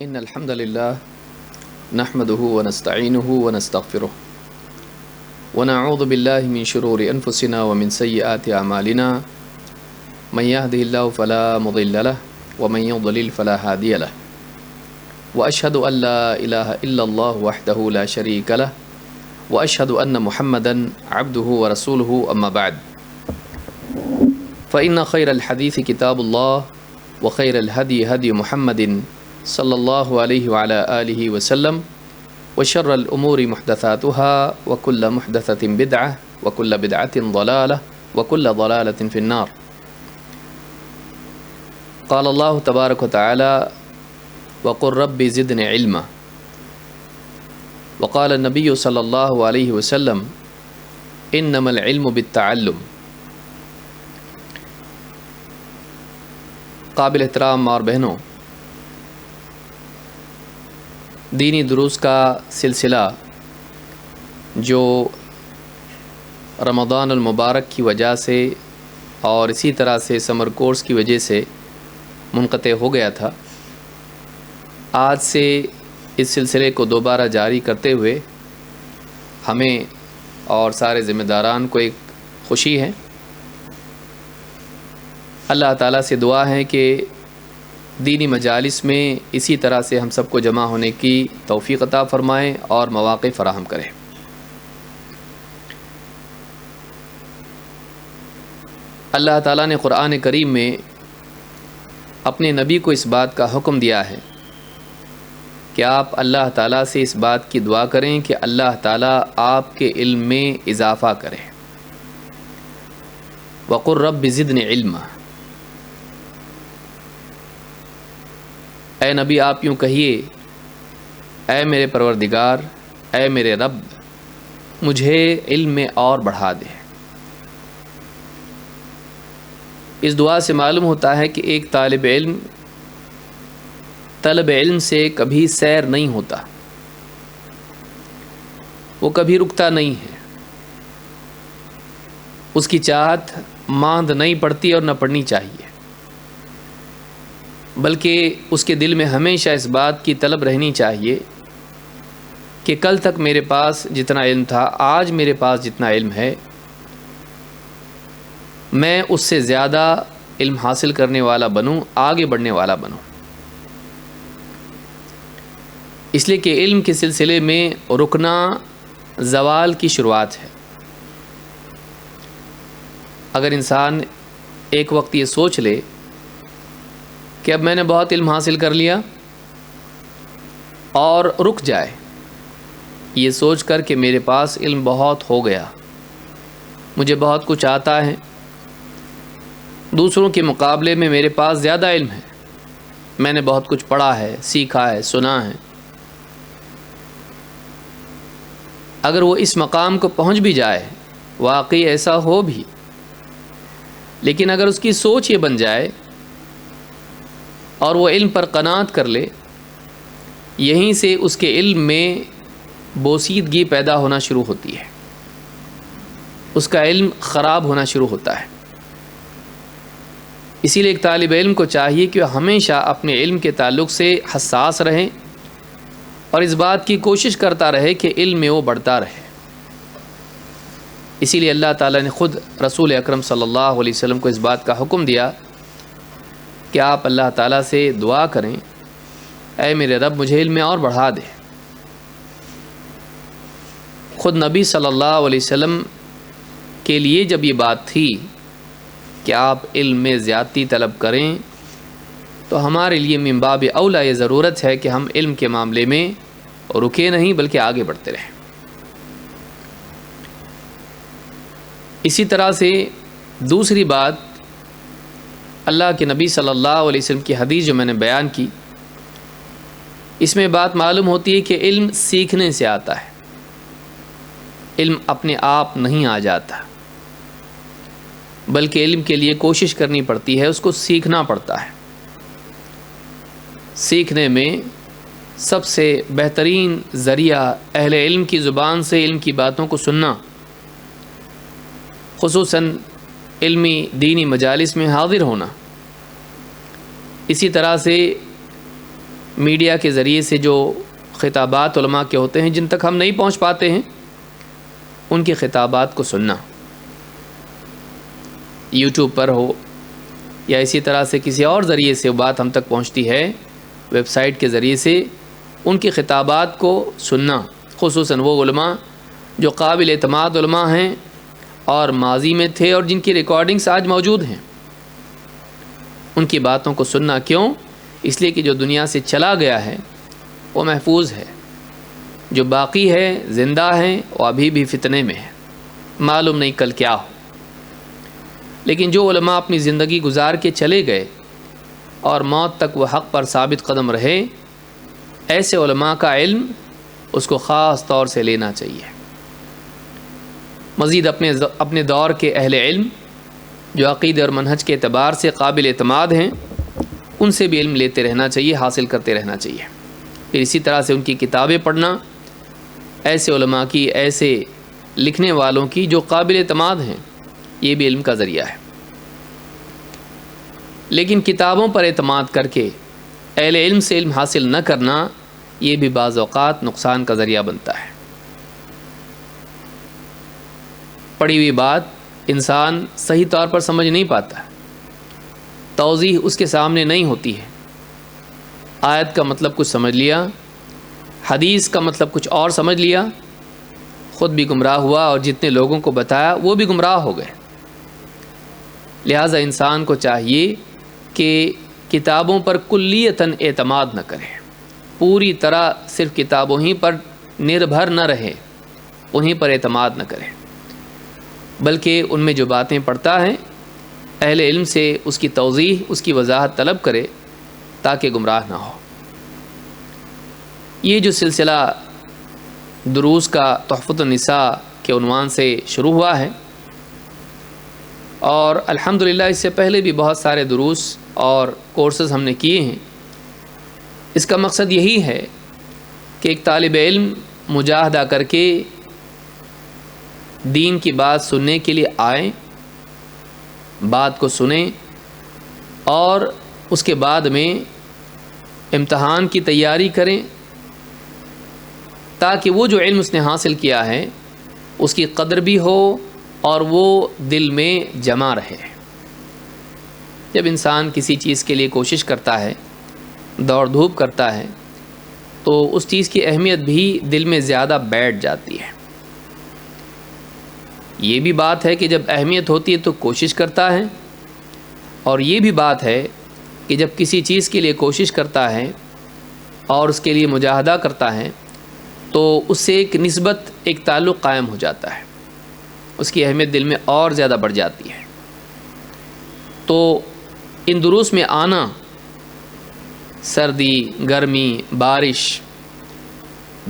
إن الحمد لله نحمده ونستعينه ونستغفره ونعوذ بالله من شرور أنفسنا ومن سيئات أعمالنا من يهده الله فلا مضل له ومن يضلل فلا هادي له وأشهد أن لا إله إلا الله وحده لا شريك له وأشهد أن محمدا عبده ورسوله أما بعد فإن خير الحديث كتاب الله وخير الهدي هدي محمد صلی اللہ علیہ وعلی آلہ وسلم وشر الامور محدثاتها وكل محدثة بدعة وكل بدعة ضلالة وكل ضلالة في النار. قال الله تبارك وتعالى وقل رب زدني علما. وقال النبي صلی اللہ علیہ وسلم انما العلم بالتعلم. قابل احترام ماں اور بہنوں، دینی دروس کا سلسلہ جو رمضان المبارک کی وجہ سے اور اسی طرح سے سمر کورس کی وجہ سے منقطع ہو گیا تھا، آج سے اس سلسلے کو دوبارہ جاری کرتے ہوئے ہمیں اور سارے ذمہ داران کو ایک خوشی ہے۔ اللہ تعالیٰ سے دعا ہے کہ دینی مجالس میں اسی طرح سے ہم سب کو جمع ہونے کی توفیق عطا فرمائیں اور مواقع فراہم کریں۔ اللہ تعالیٰ نے قرآن کریم میں اپنے نبی کو اس بات کا حکم دیا ہے کہ آپ اللہ تعالیٰ سے اس بات کی دعا کریں کہ اللہ تعالیٰ آپ کے علم میں اضافہ کرے۔ وَقُلْ رَبِّ زِدْنِ عِلْمًا۔ اے نبی آپ یوں کہیے، اے میرے پروردگار، اے میرے رب، مجھے علم میں اور بڑھا دے۔ اس دعا سے معلوم ہوتا ہے کہ ایک طالب علم طلب علم سے کبھی سیر نہیں ہوتا، وہ کبھی رکتا نہیں ہے، اس کی چاہت ماند نہیں پڑتی اور نہ پڑنی چاہیے، بلکہ اس کے دل میں ہمیشہ اس بات کی طلب رہنی چاہیے کہ کل تک میرے پاس جتنا علم تھا، آج میرے پاس جتنا علم ہے، میں اس سے زیادہ علم حاصل کرنے والا بنوں، آگے بڑھنے والا بنوں۔ اس لیے کہ علم کے سلسلے میں رکنا زوال کی شروعات ہے۔ اگر انسان ایک وقت یہ سوچ لے کہ اب میں نے بہت علم حاصل کر لیا اور رک جائے یہ سوچ کر کہ میرے پاس علم بہت ہو گیا، مجھے بہت کچھ آتا ہے، دوسروں کے مقابلے میں میرے پاس زیادہ علم ہے، میں نے بہت کچھ پڑھا ہے، سیکھا ہے، سنا ہے، اگر وہ اس مقام کو پہنچ بھی جائے، واقعی ایسا ہو بھی، لیکن اگر اس کی سوچ یہ بن جائے اور وہ علم پر قناعت کر لے، یہیں سے اس کے علم میں بوسیدگی پیدا ہونا شروع ہوتی ہے، اس کا علم خراب ہونا شروع ہوتا ہے۔ اسی لیے ایک طالب علم کو چاہیے کہ وہ ہمیشہ اپنے علم کے تعلق سے حساس رہیں اور اس بات کی کوشش کرتا رہے کہ علم میں وہ بڑھتا رہے۔ اسی لیے اللہ تعالیٰ نے خود رسول اکرم صلی اللہ علیہ وسلم کو اس بات کا حکم دیا کہ آپ اللہ تعالیٰ سے دعا کریں، اے میرے رب مجھے علم میں اور بڑھا دے۔ خود نبی صلی اللہ علیہ وسلم کے لیے جب یہ بات تھی کہ آپ علم میں زیادتی طلب کریں، تو ہمارے لیے من باب اولیٰ یہ ضرورت ہے کہ ہم علم کے معاملے میں رکے نہیں بلکہ آگے بڑھتے رہیں۔ اسی طرح سے دوسری بات، اللہ کے نبی صلی اللہ علیہ وسلم کی حدیث جو میں نے بیان کی، اس میں بات معلوم ہوتی ہے کہ علم سیکھنے سے آتا ہے، علم اپنے آپ نہیں آ جاتا، بلکہ علم کے لیے کوشش کرنی پڑتی ہے، اس کو سیکھنا پڑتا ہے۔ سیکھنے میں سب سے بہترین ذریعہ اہل علم کی زبان سے علم کی باتوں کو سننا، خصوصاً علمی دینی مجالس میں حاضر ہونا، اسی طرح سے میڈیا کے ذریعے سے جو خطابات علماء کے ہوتے ہیں جن تک ہم نہیں پہنچ پاتے ہیں، ان کے خطابات کو سننا، یوٹیوب پر ہو یا اسی طرح سے کسی اور ذریعے سے بات ہم تک پہنچتی ہے، ویب سائٹ کے ذریعے سے ان کے خطابات کو سننا، خصوصاً وہ علماء جو قابل اعتماد علماء ہیں اور ماضی میں تھے اور جن کی ریکارڈنگز آج موجود ہیں، ان کی باتوں کو سننا۔ کیوں؟ اس لیے کہ جو دنیا سے چلا گیا ہے وہ محفوظ ہے، جو باقی ہے زندہ ہیں وہ ابھی بھی فتنے میں ہے، معلوم نہیں کل کیا ہو۔ لیکن جو علماء اپنی زندگی گزار کے چلے گئے اور موت تک وہ حق پر ثابت قدم رہے، ایسے علماء کا علم اس کو خاص طور سے لینا چاہیے۔ مزید اپنے دور کے اہل علم جو عقیدے اور منہج کے اعتبار سے قابل اعتماد ہیں، ان سے بھی علم لیتے رہنا چاہیے، حاصل کرتے رہنا چاہیے۔ پھر اسی طرح سے ان کی کتابیں پڑھنا، ایسے علماء کی، ایسے لکھنے والوں کی جو قابل اعتماد ہیں، یہ بھی علم کا ذریعہ ہے۔ لیکن کتابوں پر اعتماد کر کے اہل علم سے علم حاصل نہ کرنا، یہ بھی بعض اوقات نقصان کا ذریعہ بنتا ہے۔ پڑھی ہوئی بات انسان صحیح طور پر سمجھ نہیں پاتا، توضیح اس کے سامنے نہیں ہوتی ہے، آیت کا مطلب کچھ سمجھ لیا، حدیث کا مطلب کچھ اور سمجھ لیا، خود بھی گمراہ ہوا اور جتنے لوگوں کو بتایا وہ بھی گمراہ ہو گئے۔ لہٰذا انسان کو چاہیے کہ کتابوں پر کلیتاً اعتماد نہ کرے، پوری طرح صرف کتابوں ہی پر نربھر نہ رہے، انہیں پر اعتماد نہ کرے، بلکہ ان میں جو باتیں پڑھتا ہے اہل علم سے اس کی توضیح، اس کی وضاحت طلب کرے تاکہ گمراہ نہ ہو۔ یہ جو سلسلہ دروس کا تحفۃ النساء کے عنوان سے شروع ہوا ہے، اور الحمدللہ اس سے پہلے بھی بہت سارے دروس اور کورسز ہم نے کیے ہیں، اس کا مقصد یہی ہے کہ ایک طالب علم مجاہدہ کر کے دین کی بات سننے کے لیے آئیں، بات کو سنیں، اور اس کے بعد میں امتحان کی تیاری کریں تاکہ وہ جو علم اس نے حاصل کیا ہے اس کی قدر بھی ہو اور وہ دل میں جمع رہے۔ جب انسان کسی چیز کے لیے کوشش کرتا ہے، دوڑ دھوپ کرتا ہے، تو اس چیز کی اہمیت بھی دل میں زیادہ بیٹھ جاتی ہے۔ یہ بھی بات ہے کہ جب اہمیت ہوتی ہے تو کوشش کرتا ہے، اور یہ بھی بات ہے کہ جب کسی چیز کے لیے کوشش کرتا ہے اور اس کے لیے مجاہدہ کرتا ہے تو اس سے ایک نسبت، ایک تعلق قائم ہو جاتا ہے، اس کی اہمیت دل میں اور زیادہ بڑھ جاتی ہے۔ تو ان دروس میں آنا، سردی، گرمی، بارش،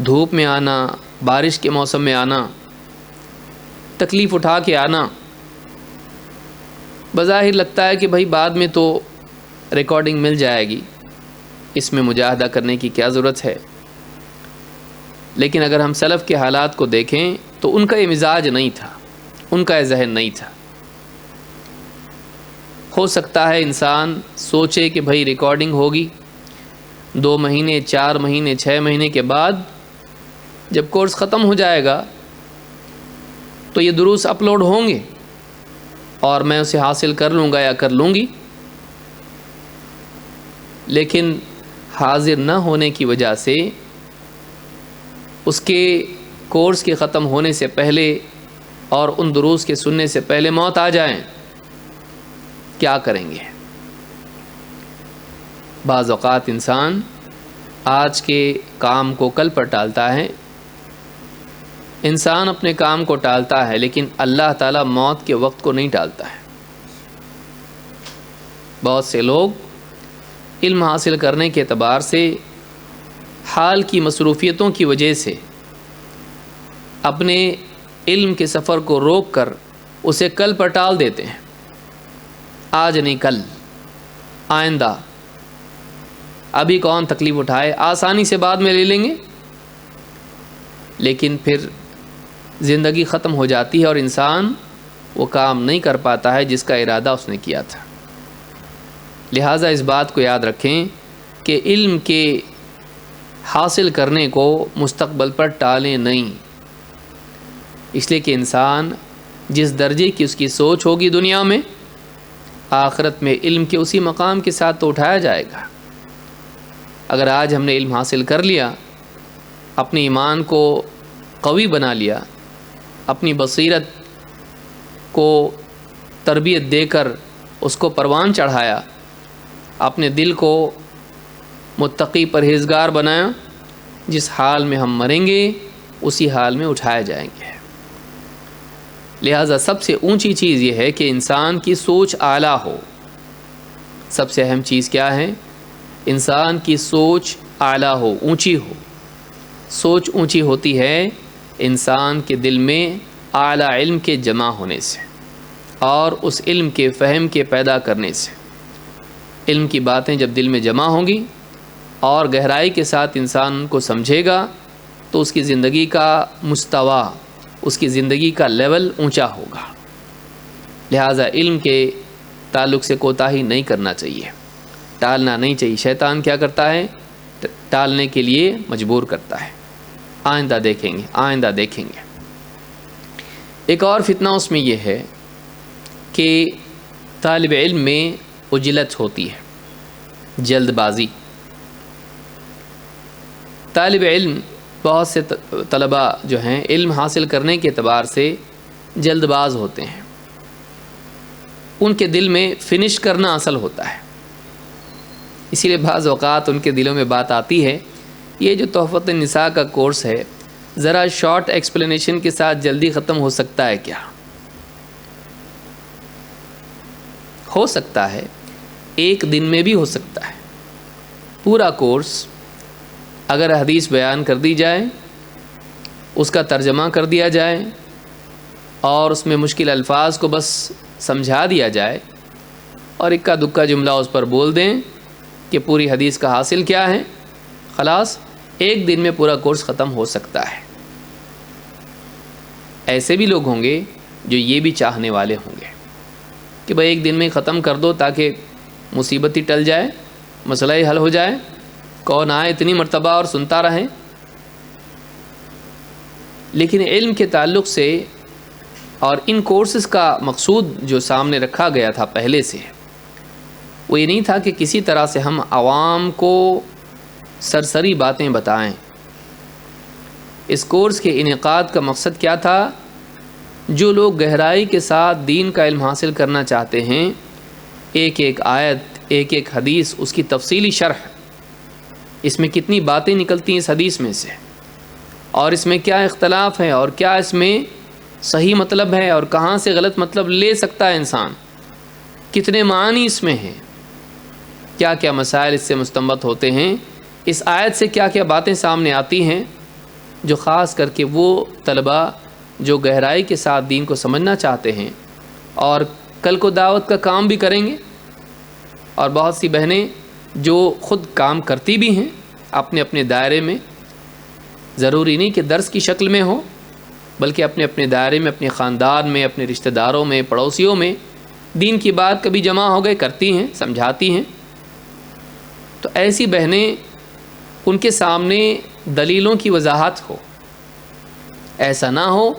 دھوپ میں آنا، بارش کے موسم میں آنا، تکلیف اٹھا کے آنا، بظاہر لگتا ہے کہ بھائی بعد میں تو ریکارڈنگ مل جائے گی، اس میں مجاہدہ کرنے کی کیا ضرورت ہے۔ لیکن اگر ہم سلف کے حالات کو دیکھیں تو ان کا یہ مزاج نہیں تھا، ان کا یہ ذہن نہیں تھا۔ ہو سکتا ہے انسان سوچے کہ بھائی ریکارڈنگ ہوگی 2 مہینے، 4 مہینے، 6 مہینے کے بعد جب کورس ختم ہو جائے گا تو یہ دروس اپلوڈ ہوں گے اور میں اسے حاصل کر لوں گا یا کر لوں گی۔ لیکن حاضر نہ ہونے کی وجہ سے اس کے کورس کے ختم ہونے سے پہلے اور ان دروس کے سننے سے پہلے موت آ جائیں، کیا کریں گے؟ بعض اوقات انسان آج کے کام کو کل پر ٹالتا ہے، انسان اپنے کام کو ٹالتا ہے، لیکن اللہ تعالیٰ موت کے وقت کو نہیں ٹالتا ہے۔ بہت سے لوگ علم حاصل کرنے کے اعتبار سے حال کی مصروفیتوں کی وجہ سے اپنے علم کے سفر کو روک کر اسے کل پر ٹال دیتے ہیں، آج نہیں کل، آئندہ، ابھی کون تکلیف اٹھائے، آسانی سے بعد میں لے لیں گے۔ لیکن پھر زندگی ختم ہو جاتی ہے اور انسان وہ کام نہیں کر پاتا ہے جس کا ارادہ اس نے کیا تھا۔ لہٰذا اس بات کو یاد رکھیں کہ علم کے حاصل کرنے کو مستقبل پر ٹالیں نہیں، اس لیے کہ انسان جس درجے کی اس کی سوچ ہوگی دنیا میں، آخرت میں علم کے اسی مقام کے ساتھ تو اٹھایا جائے گا۔ اگر آج ہم نے علم حاصل کر لیا، اپنے ایمان کو قوی بنا لیا، اپنی بصیرت کو تربیت دے کر اس کو پروان چڑھایا، اپنے دل کو متقی پرہیزگار بنایا، جس حال میں ہم مریں گے اسی حال میں اٹھائے جائیں گے۔ لہٰذا سب سے اونچی چیز یہ ہے کہ انسان کی سوچ اعلیٰ ہو۔ سب سے اہم چیز کیا ہے؟ انسان کی سوچ اعلیٰ ہو، اونچی ہو۔ سوچ اونچی ہوتی ہے انسان کے دل میں اعلیٰ علم کے جمع ہونے سے اور اس علم کے فہم کے پیدا کرنے سے۔ علم کی باتیں جب دل میں جمع ہوں گی اور گہرائی کے ساتھ انسان کو سمجھے گا تو اس کی زندگی کا مستوی، اس کی زندگی کا لیول اونچا ہوگا۔ لہٰذا علم کے تعلق سے کوتاہی نہیں کرنا چاہیے، ٹالنا نہیں چاہیے۔ شیطان کیا کرتا ہے؟ ٹالنے کے لیے مجبور کرتا ہے، آئندہ دیکھیں گے، آئندہ دیکھیں گے۔ ایک اور فتنہ اس میں یہ ہے کہ طالب علم میں عجلت ہوتی ہے، جلد بازی۔ طالب علم، بہت سے طلباء جو ہیں علم حاصل کرنے کے اعتبار سے جلد باز ہوتے ہیں، ان کے دل میں فنش کرنا اصل ہوتا ہے۔ اسی لیے بعض اوقات ان کے دلوں میں بات آتی ہے، یہ جو تحفۃ النساء کا کورس ہے ذرا شارٹ ایکسپلینیشن کے ساتھ جلدی ختم ہو سکتا ہے کیا؟ ہو سکتا ہے، ایک دن میں بھی ہو سکتا ہے۔ پورا کورس اگر حدیث بیان کر دی جائے، اس کا ترجمہ کر دیا جائے اور اس میں مشکل الفاظ کو بس سمجھا دیا جائے اور اکا دکا جملہ اس پر بول دیں کہ پوری حدیث کا حاصل کیا ہے، خلاص ایک دن میں پورا کورس ختم ہو سکتا ہے۔ ایسے بھی لوگ ہوں گے جو یہ بھی چاہنے والے ہوں گے کہ بھائی ایک دن میں ختم کر دو تاکہ مصیبت ہی ٹل جائے، مسئلہ ہی حل ہو جائے، کون آئے اتنی مرتبہ اور سنتا رہے۔ لیکن علم کے تعلق سے اور ان کورسز کا مقصود جو سامنے رکھا گیا تھا پہلے سے، وہ یہ نہیں تھا کہ کسی طرح سے ہم عوام کو سرسری باتیں بتائیں۔ اس کورس کے انعقاد کا مقصد کیا تھا؟ جو لوگ گہرائی کے ساتھ دین کا علم حاصل کرنا چاہتے ہیں، ایک ایک آیت، ایک ایک حدیث، اس کی تفصیلی شرح، اس میں کتنی باتیں نکلتی ہیں اس حدیث میں سے، اور اس میں کیا اختلاف ہے اور کیا اس میں صحیح مطلب ہے اور کہاں سے غلط مطلب لے سکتا ہے انسان، کتنے معنی اس میں ہیں، کیا کیا مسائل اس سے مستنبط ہوتے ہیں، اس آیت سے کیا کیا باتیں سامنے آتی ہیں، جو خاص کر کے وہ طلباء جو گہرائی کے ساتھ دین کو سمجھنا چاہتے ہیں اور کل کو دعوت کا کام بھی کریں گے، اور بہت سی بہنیں جو خود کام کرتی بھی ہیں اپنے اپنے دائرے میں، ضروری نہیں کہ درس کی شکل میں ہو، بلکہ اپنے اپنے دائرے میں، اپنے خاندان میں، اپنے رشتہ داروں میں، پڑوسیوں میں دین کی بات کبھی جمع ہو گئے کرتی ہیں، سمجھاتی ہیں۔ تو ایسی بہنیں، ان کے سامنے دلیلوں کی وضاحت ہو، ایسا نہ ہو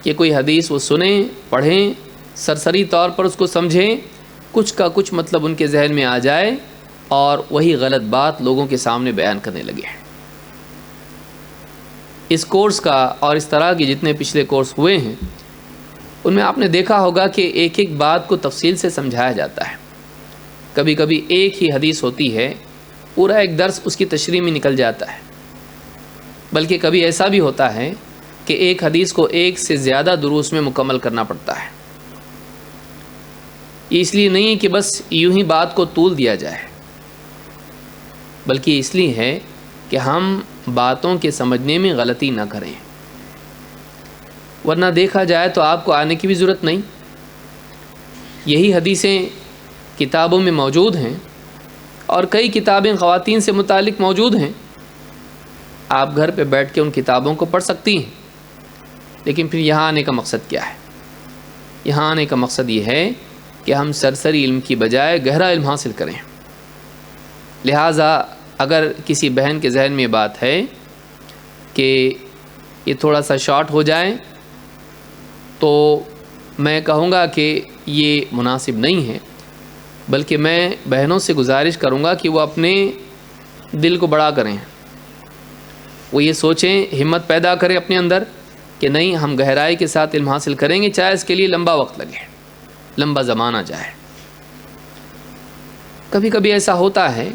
کہ کوئی حدیث وہ سنیں، پڑھیں، سرسری طور پر اس کو سمجھیں، کچھ کا کچھ مطلب ان کے ذہن میں آ جائے اور وہی غلط بات لوگوں کے سامنے بیان کرنے لگے۔ اس کورس کا اور اس طرح کے جتنے پچھلے کورس ہوئے ہیں، ان میں آپ نے دیکھا ہوگا کہ ایک ایک بات کو تفصیل سے سمجھایا جاتا ہے۔ کبھی کبھی ایک ہی حدیث ہوتی ہے، پورا ایک درس اس کی تشریح میں نکل جاتا ہے، بلکہ کبھی ایسا بھی ہوتا ہے کہ ایک حدیث کو ایک سے زیادہ دروس میں مکمل کرنا پڑتا ہے۔ یہ اس لیے نہیں کہ بس یوں ہی بات کو طول دیا جائے، بلکہ اس لیے ہے کہ ہم باتوں کے سمجھنے میں غلطی نہ کریں، ورنہ دیکھا جائے تو آپ کو آنے کی بھی ضرورت نہیں۔ یہی حدیثیں کتابوں میں موجود ہیں اور کئی کتابیں خواتین سے متعلق موجود ہیں، آپ گھر پہ بیٹھ کے ان کتابوں کو پڑھ سکتی ہیں۔ لیکن پھر یہاں آنے کا مقصد کیا ہے؟ یہاں آنے کا مقصد یہ ہے کہ ہم سرسری علم کی بجائے گہرا علم حاصل کریں۔ لہٰذا اگر کسی بہن کے ذہن میں بات ہے کہ یہ تھوڑا سا شارٹ ہو جائے تو میں کہوں گا کہ یہ مناسب نہیں ہے، بلکہ میں بہنوں سے گزارش کروں گا کہ وہ اپنے دل کو بڑا کریں، وہ یہ سوچیں، ہمت پیدا کریں اپنے اندر کہ نہیں، ہم گہرائی کے ساتھ علم حاصل کریں گے، چاہے اس کے لیے لمبا وقت لگے، لمبا زمانہ جائے۔ کبھی کبھی ایسا ہوتا ہے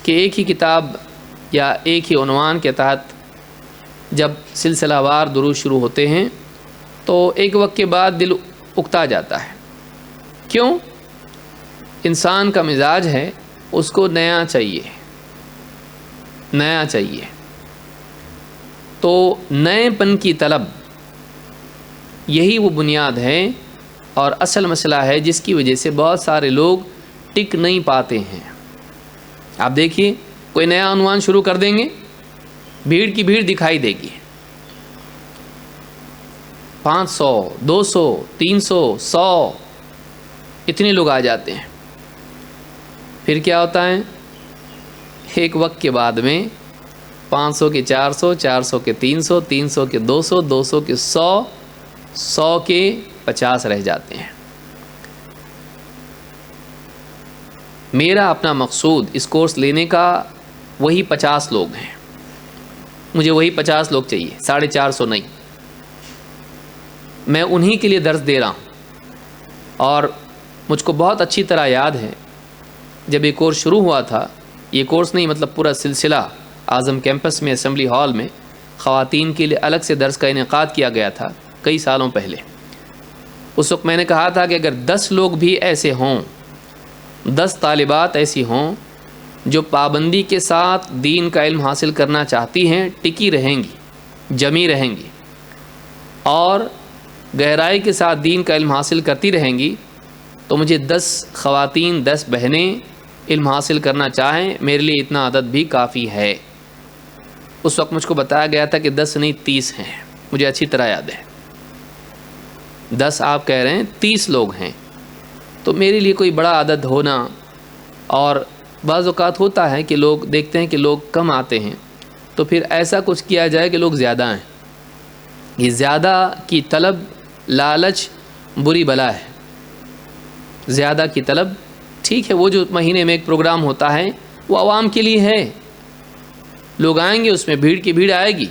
کہ ایک ہی کتاب یا ایک ہی عنوان کے تحت جب سلسلہ وار دروس شروع ہوتے ہیں تو ایک وقت کے بعد دل اکتا جاتا ہے۔ کیوں؟ انسان کا مزاج ہے، اس کو نیا چاہیے، نیا چاہیے، تو نئے پن کی طلب یہی وہ بنیاد ہے اور اصل مسئلہ ہے جس کی وجہ سے بہت سارے لوگ ٹک نہیں پاتے ہیں۔ آپ دیکھیے، کوئی نیا عنوان شروع کر دیں گے، بھیڑ کی بھیڑ دکھائی دے گی، 500 200 300 100 اتنے لوگ آ جاتے ہیں۔ پھر کیا ہوتا ہے؟ ایک وقت کے بعد میں 500 کے 400 400 کے 300 300 کے 200 200 کے 100 100 کے 50 رہ جاتے ہیں۔ میرا اپنا مقصود اس کورس لینے کا وہی 50 لوگ ہیں، مجھے وہی 50 لوگ چاہیے، 450 نہیں۔ میں انہی کے لیے درس دے رہا ہوں، اور مجھ کو بہت اچھی طرح یاد ہے جب یہ کورس شروع ہوا تھا، یہ کورس نہیں مطلب پورا سلسلہ اعظم کیمپس میں اسمبلی ہال میں خواتین کے لیے الگ سے درس کا انعقاد کیا گیا تھا کئی سالوں پہلے۔ اس وقت میں نے کہا تھا کہ اگر 10 لوگ بھی ایسے ہوں، 10 طالبات ایسی ہوں جو پابندی کے ساتھ دین کا علم حاصل کرنا چاہتی ہیں، ٹکی رہیں گی، جمی رہیں گی اور گہرائی کے ساتھ دین کا علم حاصل کرتی رہیں گی، تو مجھے 10 خواتین 10 بہنیں علم حاصل کرنا چاہیں، میرے لیے اتنا عدد بھی کافی ہے۔ اس وقت مجھ کو بتایا گیا تھا کہ 10 نہیں 30 ہیں، مجھے اچھی طرح یاد ہے۔ 10 آپ کہہ رہے ہیں، 30 لوگ ہیں، تو میرے لیے کوئی بڑا عدد ہونا، اور بعض اوقات ہوتا ہے کہ لوگ دیکھتے ہیں کہ لوگ کم آتے ہیں تو پھر ایسا کچھ کیا جائے کہ لوگ زیادہ ہیں۔ یہ زیادہ کی طلب لالچ بری بلا ہے۔ زیادہ کی طلب ٹھیک ہے، وہ جو مہینے میں ایک پروگرام ہوتا ہے وہ عوام کے لیے ہے، لوگ آئیں گے، اس میں بھیڑ کی بھیڑ آئے گی،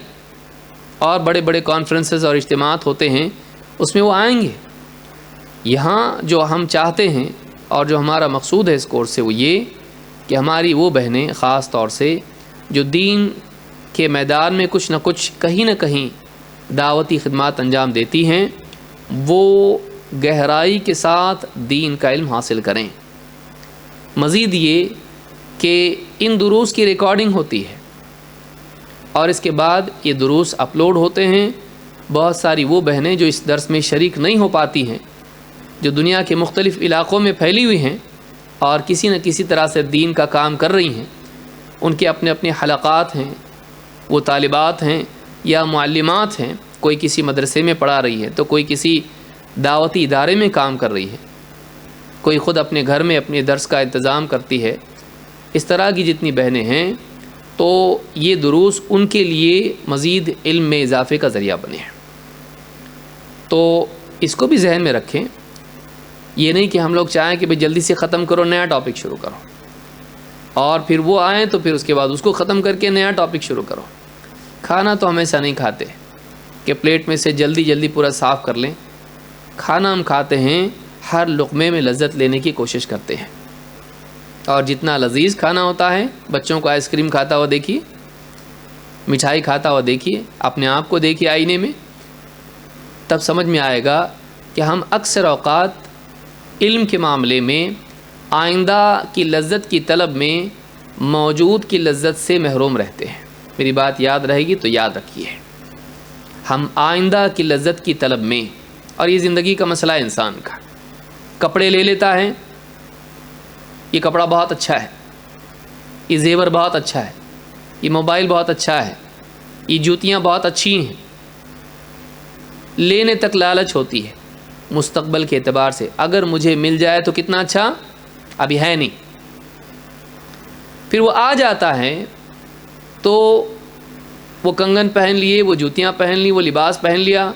اور بڑے بڑے کانفرنسز اور اجتماعات ہوتے ہیں اس میں وہ آئیں گے۔ یہاں جو ہم چاہتے ہیں اور جو ہمارا مقصود ہے اس کورس سے وہ یہ کہ ہماری وہ بہنیں خاص طور سے جو دین کے میدان میں کچھ نہ کچھ کہیں نہ کہیں دعوتی خدمات انجام دیتی ہیں، وہ گہرائی کے ساتھ دین کا علم حاصل کریں۔ مزید یہ کہ ان دروس کی ریکارڈنگ ہوتی ہے اور اس کے بعد یہ دروس اپلوڈ ہوتے ہیں۔ بہت ساری وہ بہنیں جو اس درس میں شریک نہیں ہو پاتی ہیں، جو دنیا کے مختلف علاقوں میں پھیلی ہوئی ہیں اور کسی نہ کسی طرح سے دین کا کام کر رہی ہیں، ان کے اپنے اپنے حلقات ہیں، وہ طالبات ہیں یا معلمات ہیں، کوئی کسی مدرسے میں پڑھا رہی ہے تو کوئی کسی دعوتی ادارے میں کام کر رہی ہے، کوئی خود اپنے گھر میں اپنے درس کا انتظام کرتی ہے۔ اس طرح کی جتنی بہنیں ہیں تو یہ دروس ان کے لیے مزید علم میں اضافے کا ذریعہ بنے ہیں۔ تو اس کو بھی ذہن میں رکھیں، یہ نہیں کہ ہم لوگ چاہیں کہ بھئی جلدی سے ختم کرو، نیا ٹاپک شروع کرو، اور پھر وہ آئیں تو پھر اس کے بعد اس کو ختم کر کے نیا ٹاپک شروع کرو۔ کھانا تو ہم ایسا نہیں کھاتے کہ پلیٹ میں سے جلدی جلدی پورا صاف کر لیں۔ کھانا ہم کھاتے ہیں، ہر لقمے میں لذت لینے کی کوشش کرتے ہیں، اور جتنا لذیذ کھانا ہوتا ہے، بچوں کو آئس کریم کھاتا ہوا دیکھیے، مٹھائی کھاتا ہوا دیکھیے، اپنے آپ کو دیکھیے آئینے میں، تب سمجھ میں آئے گا کہ ہم اکثر اوقات علم کے معاملے میں آئندہ کی لذت کی طلب میں موجود کی لذت سے محروم رہتے ہیں۔ میری بات یاد رہے گی تو یاد رکھیے، ہم آئندہ کی لذت کی طلب میں، اور یہ زندگی کا مسئلہ ہے انسان کا، کپڑے لے لیتا ہے، یہ کپڑا بہت اچھا ہے، یہ زیور بہت اچھا ہے، یہ موبائل بہت اچھا ہے، یہ جوتیاں بہت اچھی ہیں، لینے تک لالچ ہوتی ہے مستقبل کے اعتبار سے، اگر مجھے مل جائے تو کتنا اچھا، ابھی ہے نہیں، پھر وہ آ جاتا ہے تو وہ کنگن پہن لیے، وہ جوتیاں پہن لی، وہ لباس پہن لیا،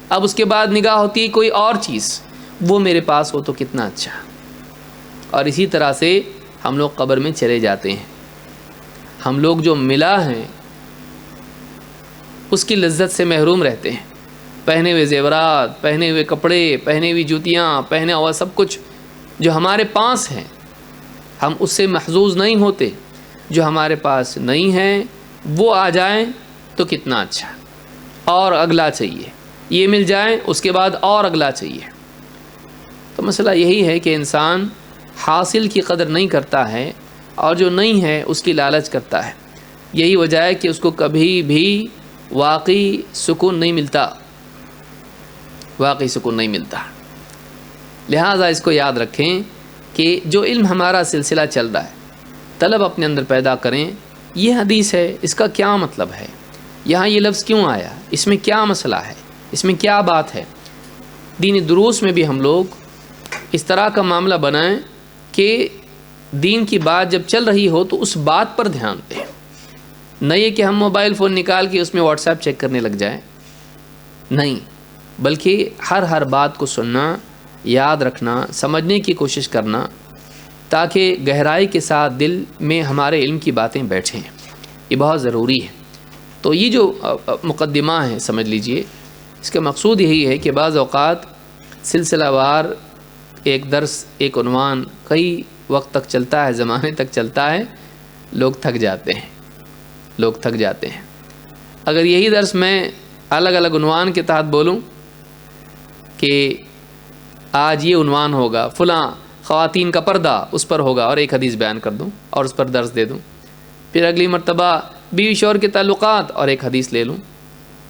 اب اس کے بعد نگاہ ہوتی ہے کوئی اور چیز، وہ میرے پاس ہو تو کتنا اچھا۔ اور اسی طرح سے ہم لوگ قبر میں چلے جاتے ہیں، ہم لوگ جو ملا ہیں اس کی لذت سے محروم رہتے ہیں۔ پہنے ہوئے زیورات، پہنے ہوئے کپڑے، پہنے ہوئی جوتیاں، پہنے ہوا سب کچھ جو ہمارے پاس ہیں، ہم اس سے محظوظ نہیں ہوتے۔ جو ہمارے پاس نہیں ہیں وہ آ جائیں تو کتنا اچھا، اور اگلا چاہیے، یہ مل جائیں اس کے بعد اور اگلا چاہیے۔ تو مسئلہ یہی ہے کہ انسان حاصل کی قدر نہیں کرتا ہے، اور جو نہیں ہے اس کی لالچ کرتا ہے۔ یہی وجہ ہے کہ اس کو کبھی بھی واقعی سکون نہیں ملتا، واقعی سکون نہیں ملتا۔ لہٰذا اس کو یاد رکھیں کہ جو علم ہمارا سلسلہ چل رہا ہے، طلب اپنے اندر پیدا کریں، یہ حدیث ہے، اس کا کیا مطلب ہے، یہاں یہ لفظ کیوں آیا، اس میں کیا مسئلہ ہے، اس میں کیا بات ہے۔ دینی دروس میں بھی ہم لوگ اس طرح کا معاملہ بنائیں کہ دین کی بات جب چل رہی ہو تو اس بات پر دھیان دیں، نہ یہ کہ ہم موبائل فون نکال کے اس میں واٹس ایپ چیک کرنے لگ جائیں، نہیں، بلکہ ہر بات کو سننا، یاد رکھنا، سمجھنے کی کوشش کرنا، تاکہ گہرائی کے ساتھ دل میں ہمارے علم کی باتیں بیٹھیں، یہ بہت ضروری ہے۔ تو یہ جو مقدمہ ہے سمجھ لیجئے، اس کا مقصود یہی ہے کہ بعض اوقات سلسلہ وار ایک درس، ایک عنوان کئی وقت تک چلتا ہے، زمانے تک چلتا ہے، لوگ تھک جاتے ہیں۔ اگر یہی درس میں الگ الگ عنوان کے تحت بولوں کہ آج یہ عنوان ہوگا، فلاں خواتین کا پردہ، اس پر ہوگا، اور ایک حدیث بیان کر دوں اور اس پر درس دے دوں، پھر اگلی مرتبہ بیوی شوہر کے تعلقات اور ایک حدیث لے لوں،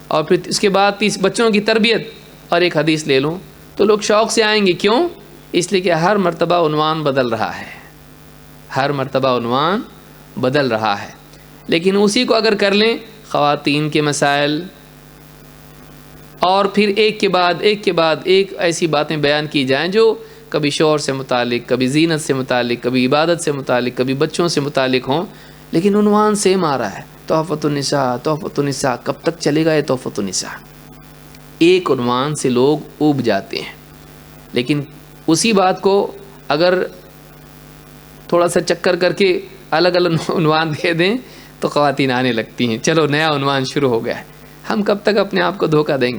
اور پھر اس کے بعد بچوں کی تربیت اور ایک حدیث لے لوں، تو لوگ شوق سے آئیں گے۔ کیوں؟ اس لیے کہ ہر مرتبہ عنوان بدل رہا ہے، لیکن اسی کو اگر کر لیں، خواتین کے مسائل، اور پھر ایک کے بعد ایک ایسی باتیں بیان کی جائیں جو کبھی شوہر سے متعلق، کبھی زینت سے متعلق، کبھی عبادت سے متعلق، کبھی بچوں سے متعلق ہوں، لیکن عنوان سیم آ رہا ہے، تحفۃ النساء۔ کب تک چلے گا یہ تحفۃ النساء؟ ایک عنوان سے لوگ اوب جاتے ہیں، لیکن اسی بات کو اگر تھوڑا سا چکر کر کے الگ الگ عنوان دے دیں تو خواتین آنے لگتی ہیں، چلو نیا عنوان شروع ہو گیا ہے۔ ہم کب تک اپنے آپ کو دھوکہ دیں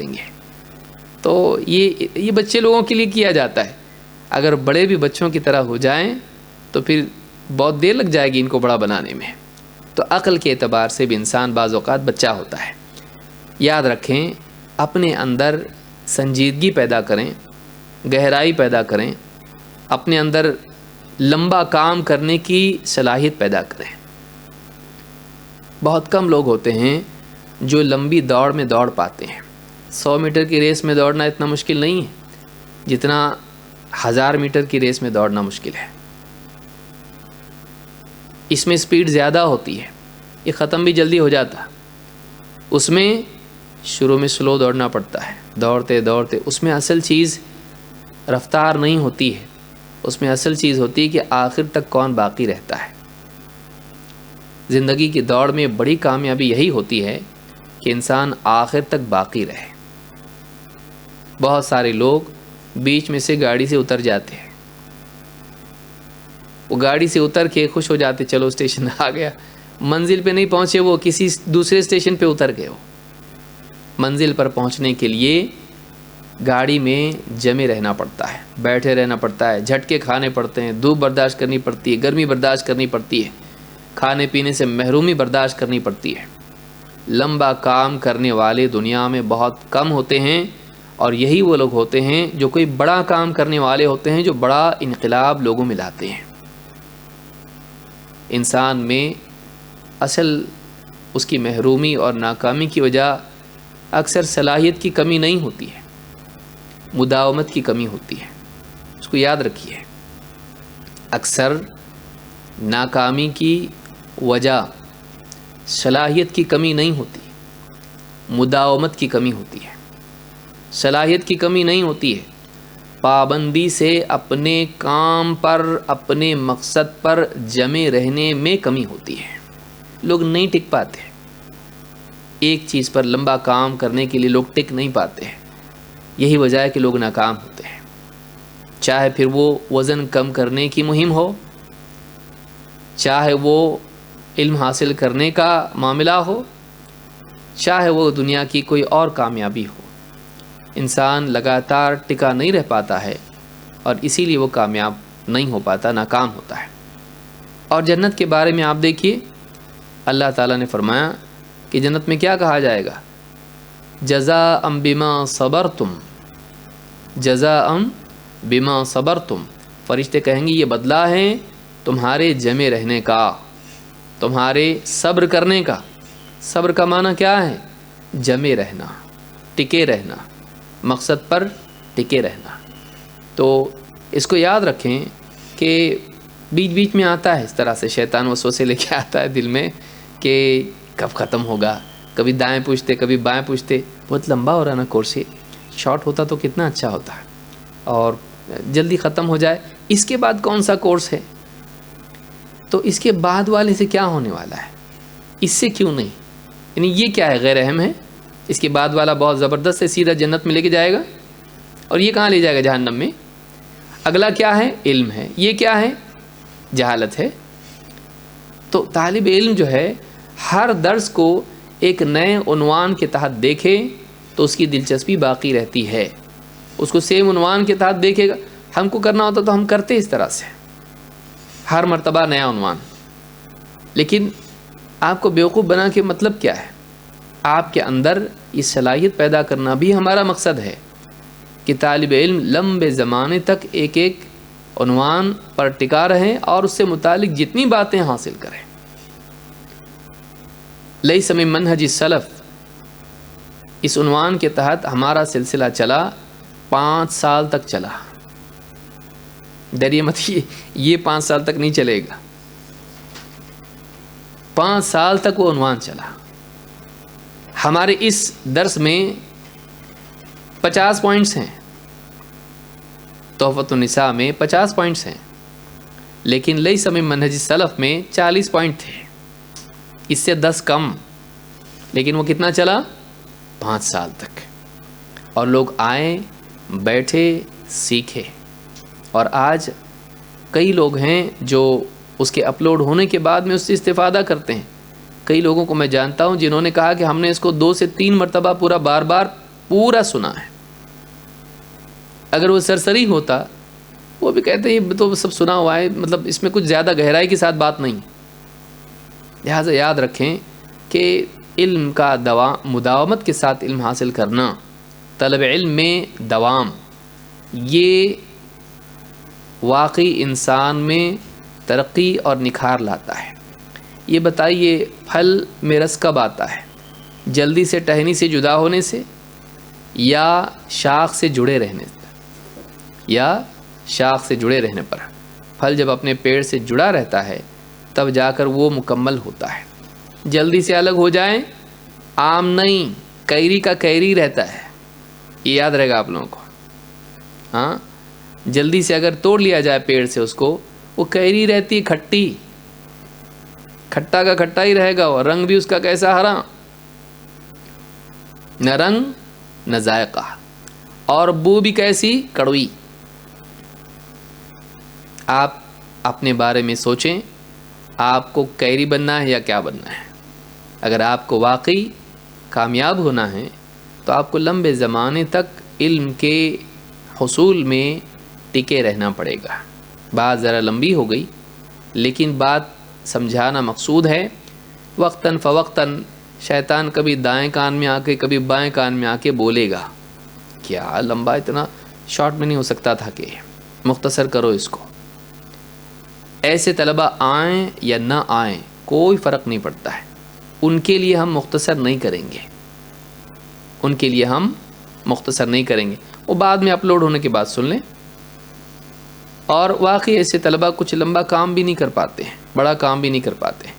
گے؟ تو یہ بچے لوگوں کے لیے کیا جاتا ہے، اگر بڑے بھی بچوں کی طرح ہو جائیں تو پھر بہت دیر لگ جائے گی ان کو بڑا بنانے میں۔ تو عقل کے اعتبار سے بھی انسان بعض اوقات بچہ ہوتا ہے۔ یاد رکھیں، اپنے اندر سنجیدگی پیدا کریں، گہرائی پیدا کریں، اپنے اندر لمبا کام کرنے کی صلاحیت پیدا کریں۔ بہت کم لوگ ہوتے ہیں جو لمبی دوڑ میں دوڑ پاتے ہیں۔ 100 میٹر کی ریس میں دوڑنا اتنا مشکل نہیں ہے جتنا 1000 میٹر کی ریس میں دوڑنا مشکل ہے۔ اس میں سپیڈ زیادہ ہوتی ہے، یہ ختم بھی جلدی ہو جاتا، اس میں شروع میں سلو دوڑنا پڑتا ہے، دوڑتے اس میں اصل چیز رفتار نہیں ہوتی ہے، اس میں اصل چیز ہوتی ہے کہ آخر تک کون باقی رہتا ہے۔ زندگی کی دوڑ میں بڑی کامیابی یہی ہوتی ہے کہ انسان آخر تک باقی رہے۔ بہت سارے لوگ بیچ میں سے گاڑی سے اتر جاتے ہیں، وہ گاڑی سے اتر کے خوش ہو جاتے، چلو اسٹیشن آ گیا، منزل پہ نہیں پہنچے، وہ کسی دوسرے اسٹیشن پہ اتر گئے۔ منزل پر پہنچنے کے لیے گاڑی میں جمے رہنا پڑتا ہے، بیٹھے رہنا پڑتا ہے، جھٹکے کھانے پڑتے ہیں، دھوپ برداشت کرنی پڑتی ہے، گرمی برداشت کرنی پڑتی ہے، کھانے پینے سے محرومی برداشت کرنی پڑتی ہے۔ لمبا کام کرنے والے دنیا میں بہت کم ہوتے ہیں، اور یہی وہ لوگ ہوتے ہیں جو کوئی بڑا کام کرنے والے ہوتے ہیں، جو بڑا انقلاب لوگوں میں لاتے ہیں۔ انسان میں اصل اس کی محرومی اور ناکامی کی وجہ اکثر صلاحیت کی کمی نہیں ہوتی ہے، مداومت کی کمی ہوتی ہے۔ اس کو یاد رکھیے، اکثر ناکامی کی وجہ صلاحیت کی کمی نہیں ہوتی، مداومت کی کمی ہوتی ہے۔ صلاحیت کی کمی نہیں ہوتی ہے، پابندی سے اپنے کام پر، اپنے مقصد پر جمے رہنے میں کمی ہوتی ہے. لوگ نہیں ٹک پاتے، ایک چیز پر لمبا کام کرنے کے لیے لوگ ٹک نہیں پاتے. یہی وجہ ہے کہ لوگ ناکام ہوتے ہیں. چاہے پھر وہ وزن کم کرنے کی مہم ہو، چاہے وہ علم حاصل کرنے کا معاملہ ہو، چاہے وہ دنیا کی کوئی اور کامیابی ہو. انسان لگاتار ٹکا نہیں رہ پاتا ہے اور اسی لیے وہ کامیاب نہیں ہو پاتا، ناکام ہوتا ہے. اور جنت کے بارے میں آپ دیکھیے، اللہ تعالیٰ نے فرمایا کہ جنت میں کیا کہا جائے گا؟ جزاء بما صبرتم، جزاء بما صبرتم. فرشتے کہیں گے یہ بدلہ ہے تمہارے جمے رہنے کا، تمہارے صبر کرنے کا. صبر کا معنی کیا ہے؟ جمے رہنا، ٹکے رہنا، مقصد پر ٹکے رہنا. تو اس کو یاد رکھیں کہ بیچ بیچ میں آتا ہے اس طرح سے شیطان وسوسے لے کے آتا ہے دل میں کہ کب ختم ہوگا. کبھی دائیں پوچھتے، کبھی بائیں پوچھتے، بہت لمبا ہو رہا نا کورس، شارٹ ہوتا تو کتنا اچھا ہوتا ہے اور جلدی ختم ہو جائے. اس کے بعد کون سا کورس ہے؟ تو اس کے بعد والے سے کیا ہونے والا ہے؟ اس سے کیوں نہیں؟ یعنی یہ کیا ہے؟ غیر اہم ہے. اس کے بعد والا بہت زبردست ہے، سیدھا جنت میں لے کے جائے گا، اور یہ کہاں لے جائے گا؟ جہنم میں. اگلا کیا ہے؟ علم ہے. یہ کیا ہے؟ جہالت ہے. تو طالب علم جو ہے ہر درس کو ایک نئے عنوان کے تحت دیکھے تو اس کی دلچسپی باقی رہتی ہے. اس کو سیم عنوان کے تحت دیکھے گا. ہم کو کرنا ہوتا تو ہم کرتے اس طرح سے، ہر مرتبہ نیا عنوان. لیکن آپ کو بیوقوف بنا کے مطلب کیا ہے؟ آپ کے اندر یہ صلاحیت پیدا کرنا بھی ہمارا مقصد ہے کہ طالب علم لمبے زمانے تک ایک ایک عنوان پر ٹکا رہیں اور اس سے متعلق جتنی باتیں حاصل کریں. لیس من منہج السلف، اس عنوان کے تحت ہمارا سلسلہ چلا، 5 سال تک چلا. ڈریے مت، یہ 5 سال تک نہیں چلے گا. 5 سال تک وہ عنوان چلا. ہمارے اس درس میں 50 پوائنٹس ہیں، تحفۃ النساء میں 50 پوائنٹس ہیں، لیکن لیس من منہج السلف میں 40 پوائنٹ تھے، اس سے 10 کم. لیکن وہ کتنا چلا؟ 5 سال تک. اور لوگ آئے، بیٹھے، سیکھے. اور آج کئی لوگ ہیں جو اس کے اپلوڈ ہونے کے بعد میں اس سے استفادہ کرتے ہیں. کئی لوگوں کو میں جانتا ہوں جنہوں نے کہا کہ ہم نے اس کو 2 سے 3 مرتبہ بار بار پورا سنا ہے. اگر وہ سرسری ہوتا وہ بھی کہتے ہیں یہ تو سب سنا ہوا ہے، مطلب اس میں کچھ زیادہ گہرائی کے ساتھ بات نہیں. لہٰذا یاد رکھیں کہ علم کا مداومت کے ساتھ علم حاصل کرنا، طلب علم میں دوام، یہ واقعی انسان میں ترقی اور نکھار لاتا ہے. یہ بتائیے پھل میں رس کب آتا ہے؟ جلدی سے ٹہنی سے جدا ہونے سے، یا شاخ سے جڑے رہنے سے؟ یا شاخ سے جڑے رہنے پر. پھل جب اپنے پیڑ سے جڑا رہتا ہے تب جا کر وہ مکمل ہوتا ہے. جلدی سے الگ ہو جائیں، آم نہیں، کیری کا کیری رہتا ہے. یہ یاد رہے گا آپ لوگوں کو. ہاں، جلدی سے اگر توڑ لیا جائے پیڑ سے اس کو، وہ کیری رہتی کھٹی، کھٹا کا کھٹا ہی رہے گا. اور رنگ بھی اس کا کیسا؟ ہرا، نہ رنگ نہ ذائقہ، اور بو بھی کیسی؟ کڑوی. آپ اپنے بارے میں سوچیں، آپ کو کیری بننا ہے یا کیا بننا ہے؟ اگر آپ کو واقعی کامیاب ہونا ہے تو آپ کو لمبے زمانے تک علم کے حصول میں ٹکے رہنا پڑے گا. بات ذرا لمبی ہو گئی لیکن بات سمجھانا مقصود ہے. وقتاً فوقتاً شیطان کبھی دائیں کان میں آ کے کبھی بائیں کان میں آ کے بولے گا. کیا لمبا اتنا شارٹ میں نہیں ہو سکتا تھا کہ مختصر کرو اس کو. ایسے طلبہ آئیں یا نہ آئیں کوئی فرق نہیں پڑتا ہے. ان کے لیے ہم مختصر نہیں کریں گے، ان کے لیے ہم مختصر نہیں کریں گے. وہ بعد میں اپلوڈ ہونے کے بعد سن لیں. اور واقعی ایسے طلبہ کچھ لمبا کام بھی نہیں کر پاتے ہیں، بڑا کام بھی نہیں کر پاتے ہیں.